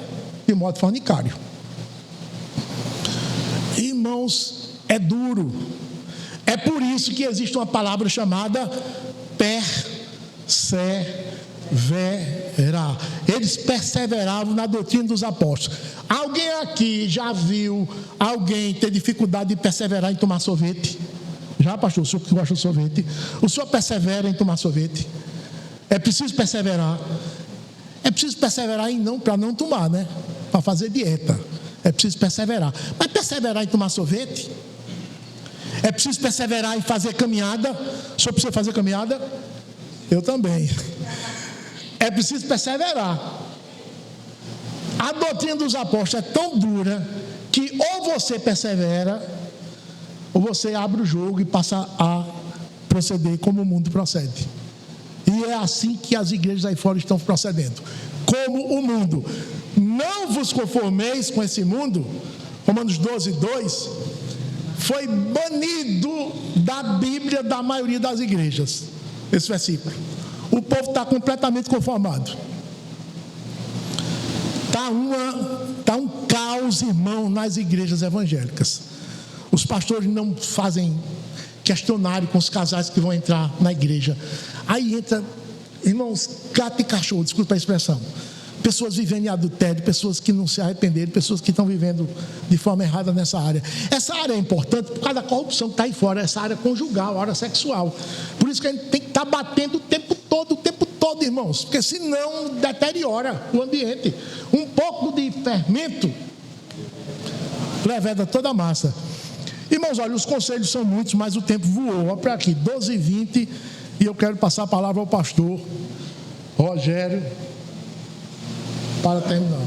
de modo fornicário. Irmãos, é duro. É por isso que existe uma palavra chamada perseverar. Eles perseveravam na doutrina dos apóstolos. Alguém aqui já viu alguém ter dificuldade de perseverar em tomar sorvete? Já, pastor? O senhor que gosta de sorvete? O senhor persevera em tomar sorvete? É preciso perseverar. É preciso perseverar para não tomar, né? Para fazer dieta. É preciso perseverar. Mas perseverar em tomar sorvete? É preciso perseverar em fazer caminhada? O senhor precisa fazer caminhada? Eu também. É preciso perseverar. A doutrina dos apóstolos é tão dura que ou você persevera, ou você abre o jogo e passa a proceder como o mundo procede. E é assim que as igrejas aí fora estão procedendo. Como o mundo. Não vos conformeis com esse mundo. Romanos 12, 2. Foi banido da Bíblia da maioria das igrejas. Esse versículo. O povo está completamente conformado. Está um caos, irmão, nas igrejas evangélicas. Os pastores não fazem questionário com os casais que vão entrar na igreja. Aí entra, irmãos, gato e cachorro, desculpa a expressão. Pessoas vivendo em adultério, pessoas que não se arrependeram, pessoas que estão vivendo de forma errada nessa área. Essa área é importante por causa da corrupção que está aí fora, essa área conjugal, a área sexual. Por isso que a gente tem que estar batendo o tempo todo, irmãos, porque senão deteriora o ambiente. Um pouco de fermento leveda toda a massa. Irmãos, olha, os conselhos são muitos, mas o tempo voou. Olha para aqui, 12h20, e eu quero passar a palavra ao pastor Rogério para terminar.